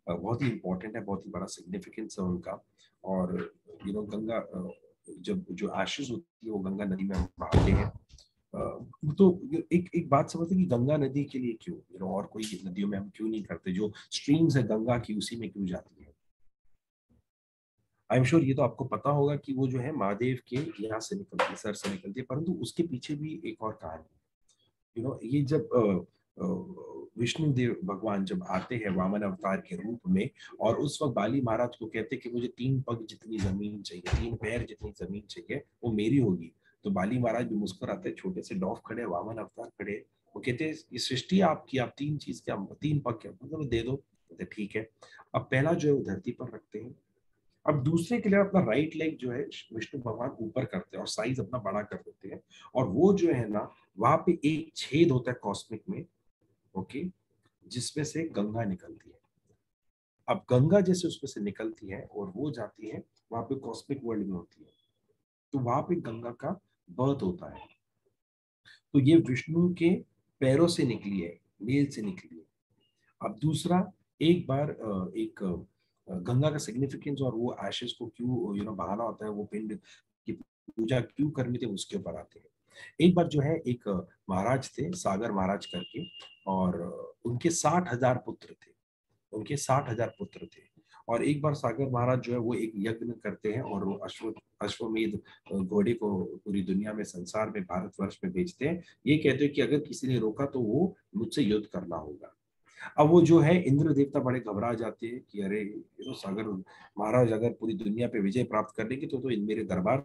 बहुत ही इम्पोर्टेंट है, बहुत ही बड़ा सिग्निफिकेंस है उनका। और गंगा जब जो एशेज होती है वो गंगा नदी में हम बहाते हैं। तो एक एक बात समझते कि गंगा नदी के लिए क्यों, और कोई नदियों में हम क्यों नहीं करते, जो स्ट्रीम्स है गंगा की उसी में क्यों जाती है। आई एम श्योर ये तो आपको पता होगा कि वो जो है महादेव के यहाँ से निकलती है, सर से निकलती है, परंतु उसके पीछे भी एक और कहानी है। ये जब विष्णु देव भगवान जब आते हैं वामन अवतार के रूप में, और उस वक्त बाली महाराज को कहते हैं कि मुझे 3 पग जितनी जमीन चाहिए, 3 पैर जितनी जमीन चाहिए, वो मेरी होगी। तो बाली महाराज भी मुस्कुराते हैं, छोटे से डॉफ खड़े, वामन अवतार खड़े, वो कहते हैं ये सृष्टि आपकी, आप 3 चीज क्या, 3 पग क्या, मतलब दे दो। कहते ठीक है। अब पहला जो है वो धरती पर रखते हैं। अब दूसरे के लिए अपना राइट लेग जो है विष्णु भगवान ऊपर करते हैं और साइज अपना बड़ा कर देते हैं। और वो जो है ना, वहां पे एक छेद होता है कॉस्मिक में, ओके, जिसमें से गंगा निकलती है। अब गंगा जैसे उसमें से निकलती है और वो जाती है वहां पे कॉस्मिक वर्ल्ड में होती है, तो वहां पे गंगा का बर्थ होता है। तो ये विष्णु के पैरों से निकली है, नील से निकली है। अब दूसरा, एक बार गंगा का सिग्निफिकेंस और वो एशेस को क्यों बहाना होता है, वो पिंड की पूजा क्यों करनी थी, उसके ऊपर आते हैं। एक बार जो है एक महाराज थे, सागर महाराज करके, और उनके 60,000 पुत्र थे। उनके 60,000 पुत्र थे। और एक बार सागर महाराज जो है वो एक यज्ञ करते हैं, और वो अश्वमेध घोड़े को पूरी दुनिया में, संसार में, भारतवर्ष में बेचते हैं। ये कहते हैं कि अगर किसी ने रोका तो वो मुझसे युद्ध करना होगा। अब वो जो है इंद्र देवता बड़े घबरा जाते हैं कि अरे सागर महाराज अगर पूरी दुनिया पे विजय प्राप्त कर लेंगे तो इन मेरे दरबार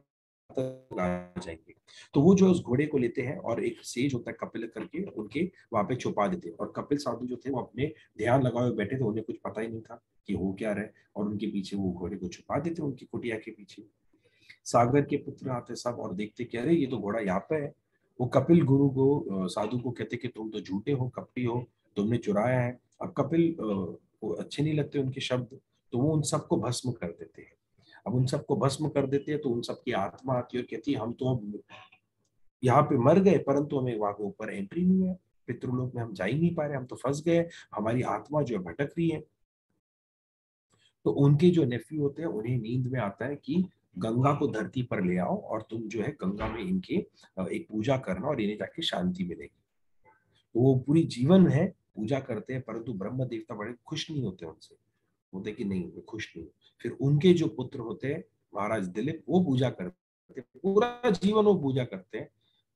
तक आ जाएंगे। तो वो जो है उस घोड़े को लेते हैं और एक सेज होता है कपिल करके, उनके वहां पे छुपा देते हैं। और कपिल साधु जो थे वो अपने ध्यान लगाए हुए बैठे थे, उन्हें कुछ पता ही नहीं था कि हो क्या रहा है, और उनके पीछे वो घोड़े को छुपा देते उनकी कुटिया के पीछे। सागर के पुत्र आते सब और देखते कि अरे ये तो घोड़ा यहाँ पे है। वो कपिल गुरु को, साधु को कहते कि तुम तो झूठे हो, कपटी हो, तुमने चुराया है। अब कपिल को अच्छे नहीं लगते उनके शब्द, तो वो उन सबको भस्म कर देते हैं। अब उन सबको भस्म कर देते हैं तो उन सबकी आत्मा आती है और कहती है हम तो अब यहाँ पे मर गए, परंतु हमें वहां के ऊपर एंट्री नहीं है, पितृलोक में हम जा ही नहीं पा रहे, हम तो फंस गए, हमारी आत्मा जो है भटक रही है। तो उनके जो नेफ्यू होते हैं उन्हें नींद में आता है कि गंगा को धरती पर ले आओ और तुम जो है गंगा में इनके एक पूजा करना और इन्हें जाके शांति मिलेगी। तो वो पूरी जीवन है पूजा करते हैं, परंतु ब्रह्म देवता बड़े खुश नहीं होते उनसे, बोलते कि नहीं मैं खुश नहीं हूँ। फिर उनके जो पुत्र होते हैं महाराज दिलीप, वो पूजा करते हैं, पूरा जीवन वो पूजा करते हैं,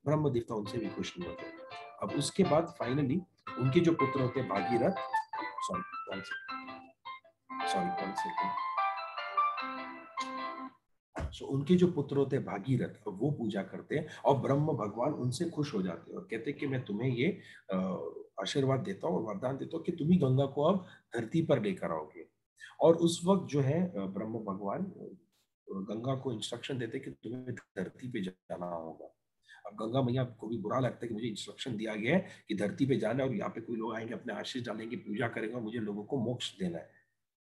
ब्रह्म देवता उनसे भी खुश नहीं होते। अब उसके बाद फाइनली उनके जो पुत्र होते हैं Bhagirath, sorry sorry one second, so उनके जो पुत्र होते हैं भागीरथ, वो पूजा करते हैं और ब्रह्म भगवान उनसे खुश हो जाते हैं और कहते हैं कि मैं तुम्हें ये आशीर्वाद देता हूँ और वरदान देता हूँ कि तुम ही गंगा को अब धरती पर लेकर आओगे। और उस वक्त जो है ब्रह्म भगवान गंगा को इंस्ट्रक्शन देते हैं कि तुम्हें धरती पे जाना होगा। अब गंगा मैया को भी बुरा लगता है कि मुझे इंस्ट्रक्शन दिया गया है कि धरती पे जाना है और यहाँ पे कोई लोग आएंगे अपने आशीष डालेंगे, पूजा करेंगे और मुझे लोगों को मोक्ष देना है,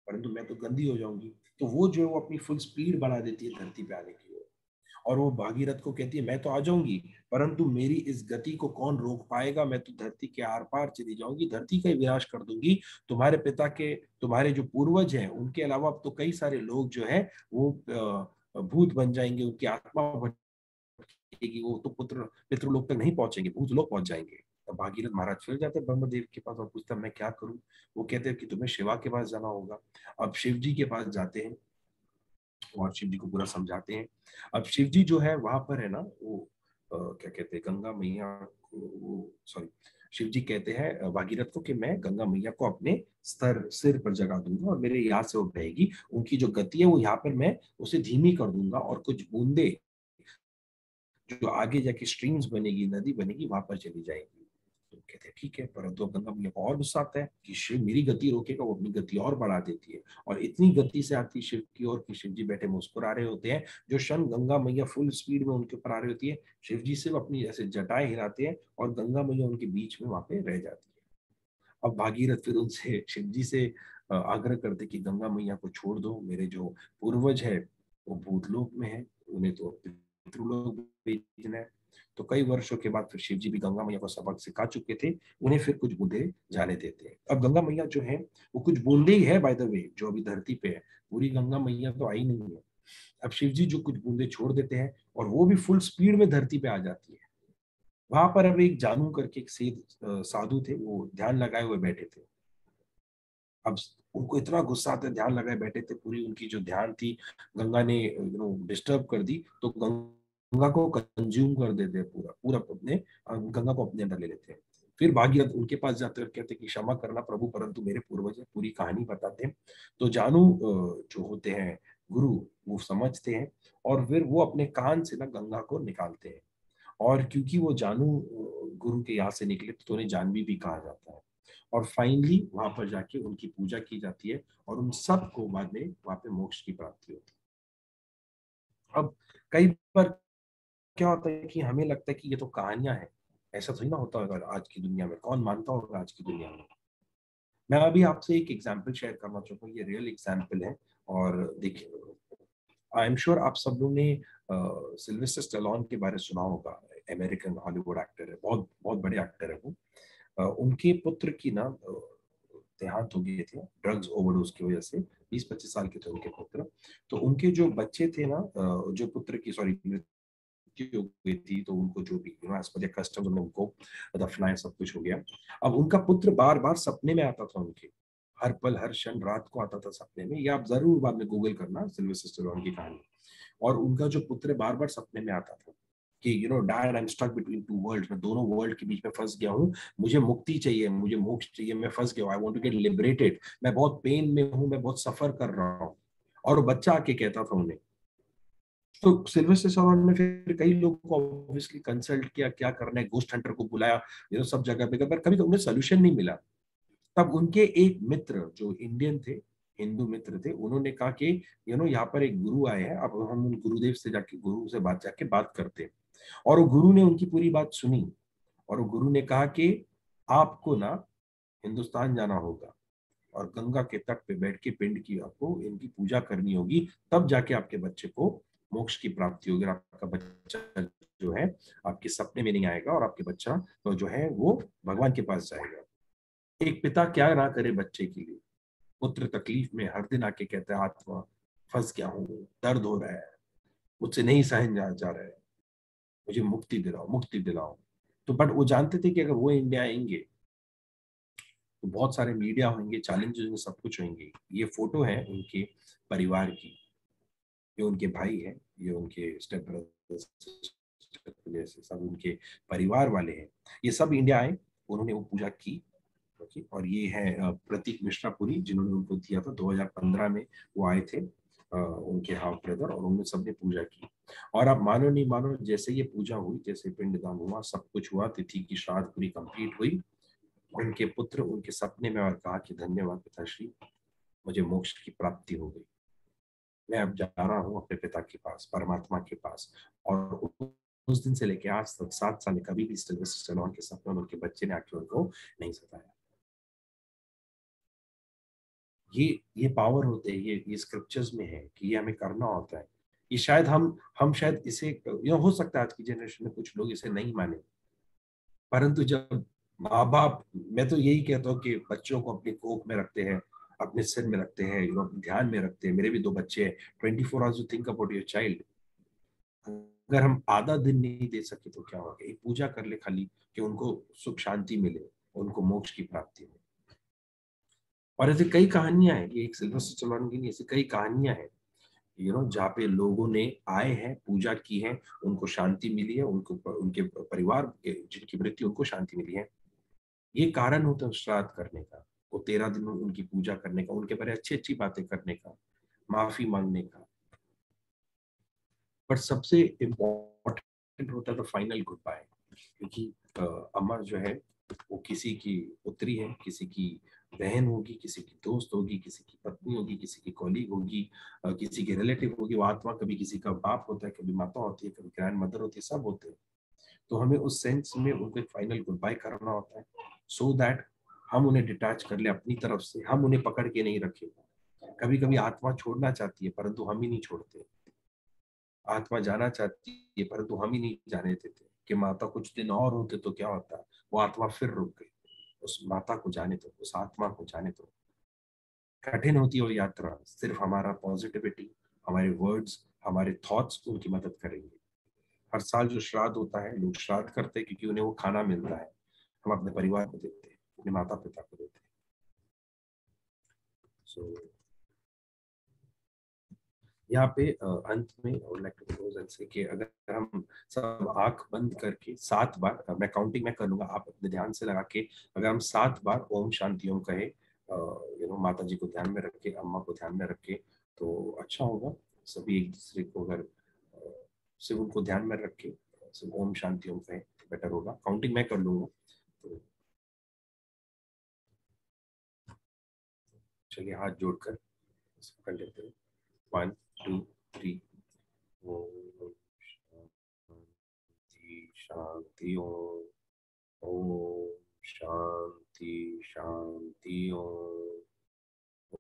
परंतु मैं तो गंदी हो जाऊंगी। तो वो जो है वो अपनी फुल स्पीड बढ़ा देती है धरती पे आने की ओर, और वो भागीरथ को कहती है मैं तो आ जाऊंगी, परंतु मेरी इस गति को कौन रोक पाएगा, मैं तो धरती के आर पार चली जाऊंगी, धरती का ही विनाश कर दूंगी। तुम्हारे पिता के, तुम्हारे जो पूर्वज हैं उनके अलावा अब तो कई सारे लोग जो है वो भूत बन जाएंगे, उनकी आत्मा भटकेगी, वो तो पुत्र पितृलोक तक नहीं पहुंचेंगे, भूत लोग पहुंच जाएंगे। तब भागीरथ महाराज फिर जाते हैं ब्रह्मदेव के पास और पूछते हैं मैं क्या करूं। वो कहते हैं कि तुम्हें शिवा के पास जाना होगा। अब शिव जी के पास जाते हैं और शिव जी को पूरा समझाते हैं। अब शिव जी जो है वहां पर है ना, वो क्या कहते हैं गंगा मैया को, वो सॉरी, शिव जी कहते हैं भागीरथ को कि मैं गंगा मैया को अपने स्तर सिर पर जगा दूंगा और मेरे यहाँ से वो बहेगी, उनकी जो गति है वो यहाँ पर मैं उसे धीमी कर दूंगा और कुछ बूंदे जो आगे जाके स्ट्रीम्स बनेगी, नदी बनेगी, वहां पर चली जाएगी। तो कहते हैं ठीक है, परंतु अब गंगा मैया को और गुस्सा आता है कि शिव मेरी गति रोकेगा, वो अपनी गति और बढ़ा देती है और इतनी गति से आती है शिव की ओर कि शिव जी बैठे मुस्कुरा रहे होते हैं। जो क्षण गंगा मैया फुल स्पीड में उनके ऊपर आ रही होती है, शिव जी सिर्फ अपनी ऐसे जटाएं हिलाते हैं और गंगा मैया उनके बीच में वहां पे रह जाती है। अब भागीरथ फिर उनसे शिव जी से आग्रह करते कि गंगा मैया को छोड़ दो, मेरे जो पूर्वज है वो भूतलोक में है, उन्हें तो पितृ लोग भेजना है। तो कई वर्षों के बाद फिर शिव जी भी गंगा मैया को सबक सिखा चुके थे, उन्हें फिर कुछ बूंदे जाने देते हैं। अब गंगा मैया जो है वो कुछ बूंदे ही है बाय द वे, जो अभी धरती पे है, पूरी गंगा मैया तो आई नहीं है। अब शिव जी जो कुछ बूंदे छोड़ देते हैं और वो भी फुल स्पीड में धरती पे आ जाती है। वहां पर अब एक जानू करके एक साधु थे, वो ध्यान लगाए हुए बैठे थे। अब उनको इतना गुस्सा आता है, ध्यान लगाए बैठे थे, पूरी उनकी जो ध्यान थी गंगा ने डिस्टर्ब कर दी, तो गंगा को कंज्यूम कर देते हैं, पूरा पूरा अपने गंगा को अपने अंदर ले लेते हैं। फिर भागीरथ उनके पास जाते हैं और कहते हैं कि क्षमा करना प्रभु, परंतु मेरे पूर्वज हैं, पूरी कहानी बताते हैं। तो जानू जो होते हैं गुरु, वो समझते हैं और फिर वो अपने कान से ना गंगा को निकालते हैं। और क्योंकि वो जानू गुरु के यहाँ से निकले तो उन्हें जानवी भी कहा जाता है। और फाइनली वहां पर जाके उनकी पूजा की जाती है और उन सब को बाद में वहां पे मोक्ष की प्राप्ति होती है। अब कई बार क्या होता है कि हमें लगता है कि ये तो कहानियां हैं, ऐसा थोड़ी ना होता होगा आज की दुनिया में, कौन मानता होगा आज की दुनिया में। मैं अभी आपसे एक एग्जाम्पल शेयर करना चाहता हूँ, ये रियल एग्जाम्पल है। और देखिए, आई एम श्योर आप सब लोग ने सिल्वेस्टर स्टेलोन के बारे में सुना होगा। अमेरिकन हॉलीवुड एक्टर है, बहुत बहुत बड़े एक्टर है वो। उनके पुत्र की ना देहांत हो गए थे ड्रग्स ओवरडोज की वजह से। 20-25 साल के थे उनके पुत्र। तो उनके जो बच्चे थे ना, जो पुत्र की सॉरी मृत्यु हो गई थी, तो उनको जो भी एज पर कस्टम उनको दफनाया, सब कुछ हो गया। अब उनका पुत्र बार बार सपने में आता था उनके, हर पल हर क्षण रात को आता था सपने में। ये आप जरूर बाद में गूगल करना, सिल्वेस्टर स्टेलोन की कहानी। और उनका जो पुत्र बार बार सपने में आता था कि dad I am stuck between two worlds, मैं दोनों वर्ल्ड के बीच में फंस गया हूँ, मुझे मुक्ति चाहिए, मुझे मोक्ष चाहिए, मैं फंस गया हूँ, I want to get liberated, मैं बहुत पेन में हूँ, मैं बहुत सफर कर रहा हूँ। और वो बच्चा आके कहता था उन्हें। तो सिल्वेस्टर स्टैलोन ने फिर कई लोगों को ऑब्वियसली कंसल्ट किया, क्या करना है, गोस्ट हंटर को बुलाया, सब जगह पे, पर कभी उन्हें सोल्यूशन नहीं मिला। तब उनके एक मित्र जो इंडियन थे, हिंदू मित्र थे, उन्होंने कहा कि यहाँ पर एक गुरु आए हैं, अब हम उन गुरुदेव से जाके गुरु से जाके बात करते हैं। और वो गुरु ने उनकी पूरी बात सुनी और वो गुरु ने कहा कि आपको ना हिंदुस्तान जाना होगा और गंगा के तट पे बैठ के पिंड की आपको इनकी पूजा करनी होगी, तब जाके आपके बच्चे को मोक्ष की प्राप्ति होगी। आपका बच्चा जो है आपके सपने में नहीं आएगा और आपके बच्चा तो जो है वो भगवान के पास जाएगा। एक पिता क्या ना करे बच्चे के लिए। पुत्र तकलीफ में हर दिन आके कहता है, आत्मा फंस गया हूँ, दर्द हो रहा है, मुझसे नहीं सहन जा रहा है, मुझे मुक्ति दिलाओ, मुक्ति दिलाओ। तो बट वो जानते थे कि अगर वो इंडिया आएंगे तो बहुत सारे मीडिया होंगे, चैलेंजेस होंगे, सब कुछ होंगे। ये फोटो है उनके परिवार की, ये उनके भाई है, ये उनके स्टेप ब्रदर्स, जैसे सब उनके परिवार वाले हैं। ये सब इंडिया आए, उन्होंने वो पूजा की। ओके, और ये है प्रतीक मिश्रापुरी, जिन्होंने उनको दिया था 2015 में। वो आए थे उनके हाफ ब्रदर, और उन्होंने सबने पूजा की। और आप मानो नहीं मानो, जैसे ये पूजा हुई, जैसे पिंडदान हुआ, सब कुछ हुआ, तिथि की श्राद्ध पूरी कंप्लीट हुई, उनके पुत्र उनके सपने में और कहा कि धन्यवाद पिताश्री, मुझे मोक्ष की प्राप्ति हो गई, मैं अब जा रहा हूँ अपने पिता के पास, परमात्मा के पास। और उस दिन से लेके आज तक 7 साल में कभी भी सिल्वेस्टर स्टेलोन के सपने में उनके बच्चे ने आके उनको नहीं सताया। ये पावर होते हैं, ये स्क्रिप्चर्स में है कि ये हमें करना होता है। ये शायद हम शायद इसे हो सकता है आज की जनरेशन में कुछ लोग इसे नहीं माने, परंतु जब माँ बाप, मैं तो यही कहता हूँ कि बच्चों को अपनी कोख में रखते हैं, अपने सिर में रखते हैं, ध्यान में रखते हैं। मेरे भी 2 बच्चे हैं, 24 hours you think about your child. अगर हम आधा दिन नहीं दे सके तो क्या होगा, एक पूजा कर ले खाली, कि उनको सुख शांति मिले, उनको मोक्ष की प्राप्ति हो। और ऐसे कई कहानियां हैं, ये एक सिल्वेस्टर स्टेलोन की नहीं, ऐसी कई कहानियां हैं जहाँ पे लोगों ने आए हैं, पूजा की है, उनको शांति मिली है, उनको उनके परिवार के जिनकी मृत्यु, उनको शांति मिली है। ये कारण होता है श्राद्ध करने का, वो 13 दिन उनकी पूजा करने का, उनके बारे अच्छी अच्छी बातें करने का, माफी मांगने का। पर सबसे इम्पोर्टेंट होता है तो फाइनल गुड बाय। क्योंकि अमर जो है वो किसी की पुत्री है, किसी की बहन होगी, किसी की दोस्त होगी, किसी की पत्नी होगी, किसी की कॉलीग होगी, किसी के रिलेटिव होगी। वो आत्मा कभी किसी का बाप होता है, कभी माता होती है, कभी ग्रैंड मदर होती है, सब होते हैं। तो हमें उस सेंस में उनको एक फाइनल गुड बाय करना होता है, सो दैट हम उन्हें डिटैच कर ले अपनी तरफ से, हम उन्हें पकड़ के नहीं रखें। कभी कभी आत्मा छोड़ना चाहती है परंतु हम ही नहीं छोड़ते। आत्मा जाना चाहती है, परंतु हम ही नहीं जाने देते कि माता कुछ दिन और होते तो क्या होता। वो आत्मा फिर रुक गई। उस माता को जाने दो, उस आत्मा को जाने दो। कठिन होती है वो यात्रा, सिर्फ हमारा पॉजिटिविटी, हमारे वर्ड्स, हमारे थॉट्स उनकी मदद करेंगे। हर साल जो श्राद्ध होता है, लोग श्राद्ध करते हैं क्योंकि उन्हें वो खाना मिलता है। हम अपने परिवार को देते हैं, अपने माता पिता को देते हैं। सो यहाँ पे अंत में लाइक टू क्लोज एंड से कि अगर हम सब आंख बंद करके 7 बार, मैं काउंटिंग में कर लूंगा, आप अपने ध्यान से लगा के अगर हम 7 बार ओम शांति ओम कहे, माता जी को ध्यान में रख के, अम्मा को ध्यान में रख के, तो अच्छा होगा। सभी एक दूसरे को अगर सिर्फ उनको ध्यान में रख के सिर्फ ओम शांति ओम कहे तो बेटर होगा। काउंटिंग मैं कर लूंगा, तो चलिए हाथ जोड़कर कर लेते हैं। 1 2 3। ओम शांति ओम। ओम शांति शांति ओम।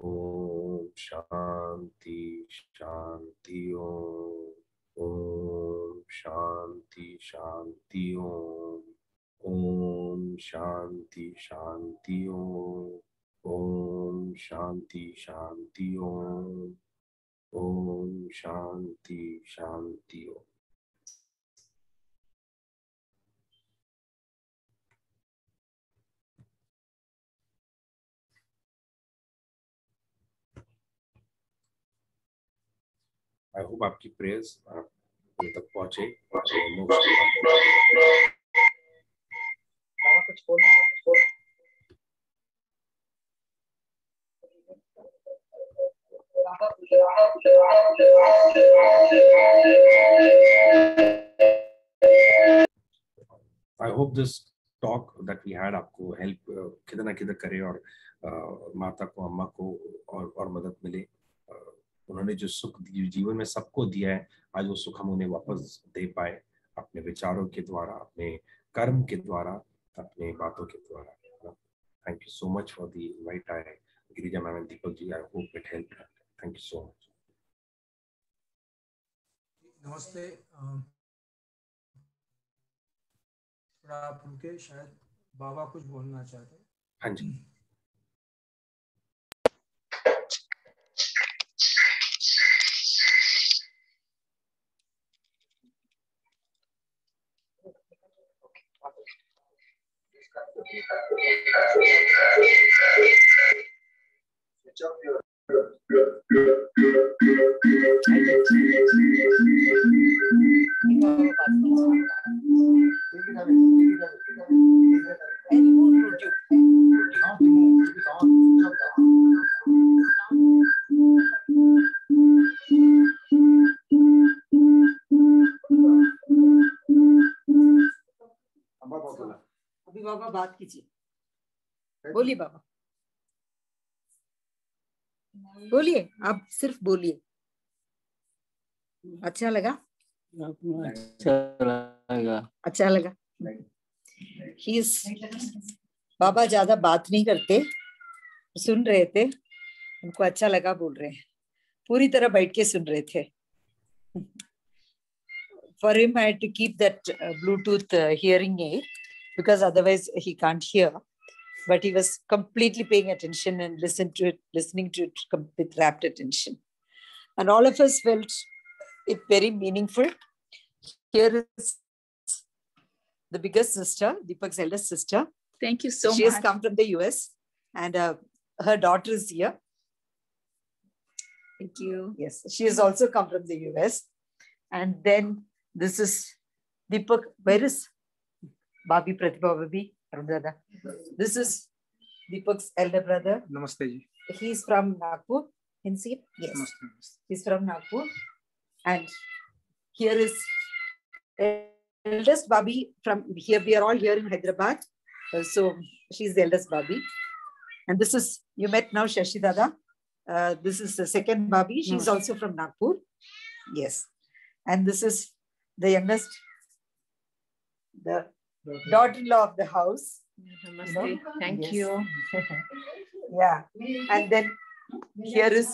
ओम शांति शांति ओम। ओम शांति शांति ओम। ओम शांति शांति ओम। ओम शांति शांति ओम। ओम शांति शांति ओम। आई होप आपकी प्रेयर्स उन तक पहुंचे। कुछ बोलना? I hope this talk that we had आपको हेल्प किधर ना किधर करे और माता को, अम्मा को और मदद मिले। उन्होंने जो सुख जीवन में सबको दिया है, आज वो सुख हम उन्हें वापस दे पाए, अपने विचारों के द्वारा, अपने कर्म के द्वारा, अपने बातों के द्वारा। Thank you so much for the invite. Girija ma'am and Deepak ji, I hope it help. Thank you so much. नमस्ते। थोड़ा आप रुके, शायद बाबा कुछ बोलना चाहते हैं। हाँ जी। अभी बाबा बात कीजिए, बोलिए बाबा, बोलिए, आप सिर्फ बोलिए। अच्छा लगा? अच्छा लगा। बाबा ज्यादा बात नहीं करते, सुन रहे थे, उनको अच्छा लगा बोल रहे हैं, पूरी तरह बैठ के सुन रहे थे। For him, I had to keep that Bluetooth hearing aid because otherwise he can't hear. But he was completely paying attention and listening to it with rapt attention. And all of us felt it very meaningful. Here is the biggest sister, Deepak's eldest sister. Thank you so much. She has come from the US and her daughter is here. Thank you. Yes, she has also come from the US. And then this is Deepak. Where is Babi Pratibha Babi? This is Deepak's elder brother. Namaste ji. He's from Nagpur. Can you see it? Yes. Namaste. He's from Nagpur. And here is eldest Babi from here. We are all here in Hyderabad. So she's the eldest Babi. And this is, you met now Shashi Dada. This is the second Babi. She's also from Nagpur. Yes. And this is the youngest, the daughter-in-law of the house. Namaste. Thank Yes. you. Yeah. And then here is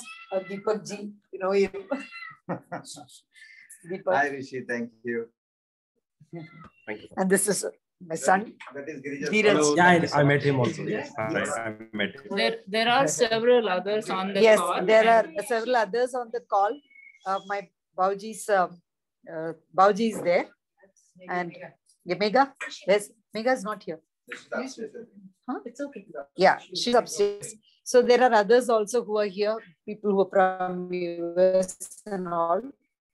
Deepak ji. You know him. Deepak. Hi, Rishi. Thank you. Thank you. And this is my son. That is Girija's Dheeraj. son. Yeah, I met him also. Yes, I met him. There are several others on the Yes, call. there are several others on the call. My Bauji's Bauji is there, and Mega. Yes, Mega is not here. Huh? It's okay. Yeah, she's upstairs. So there are others also who are here. People who are from US and all.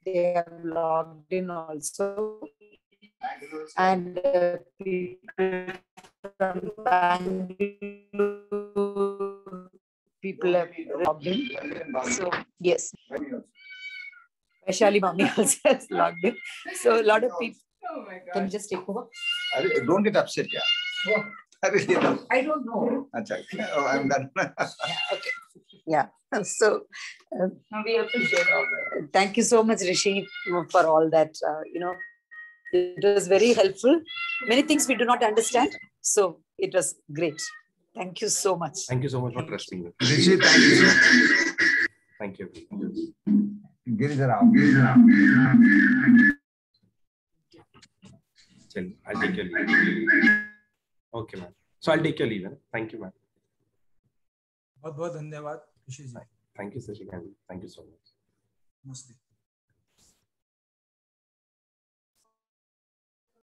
They have logged in also. And people from Bangalore, people have logged in. So yes, Vaishali Mami also has logged in. So a lot of people. Oh my God. Can you just take over? Don't get upset, yeah. I don't know. Oh, I'm done. Okay. Yeah. So Now we have to share all that. thank you so much, Rishi, for all that. It was very helpful. Many things we do not understand. So it was great. Thank you so much. Thank you so much for trusting me. Rishi, thank you. Thank you. Girija, I'll take your leave. Okay, ma'am. So I'll take your leave. Thank you, ma'am. बहुत बहुत धन्यवाद ऋषि जी. Thank you, Sashikant. Thank you so much. नमस्ते.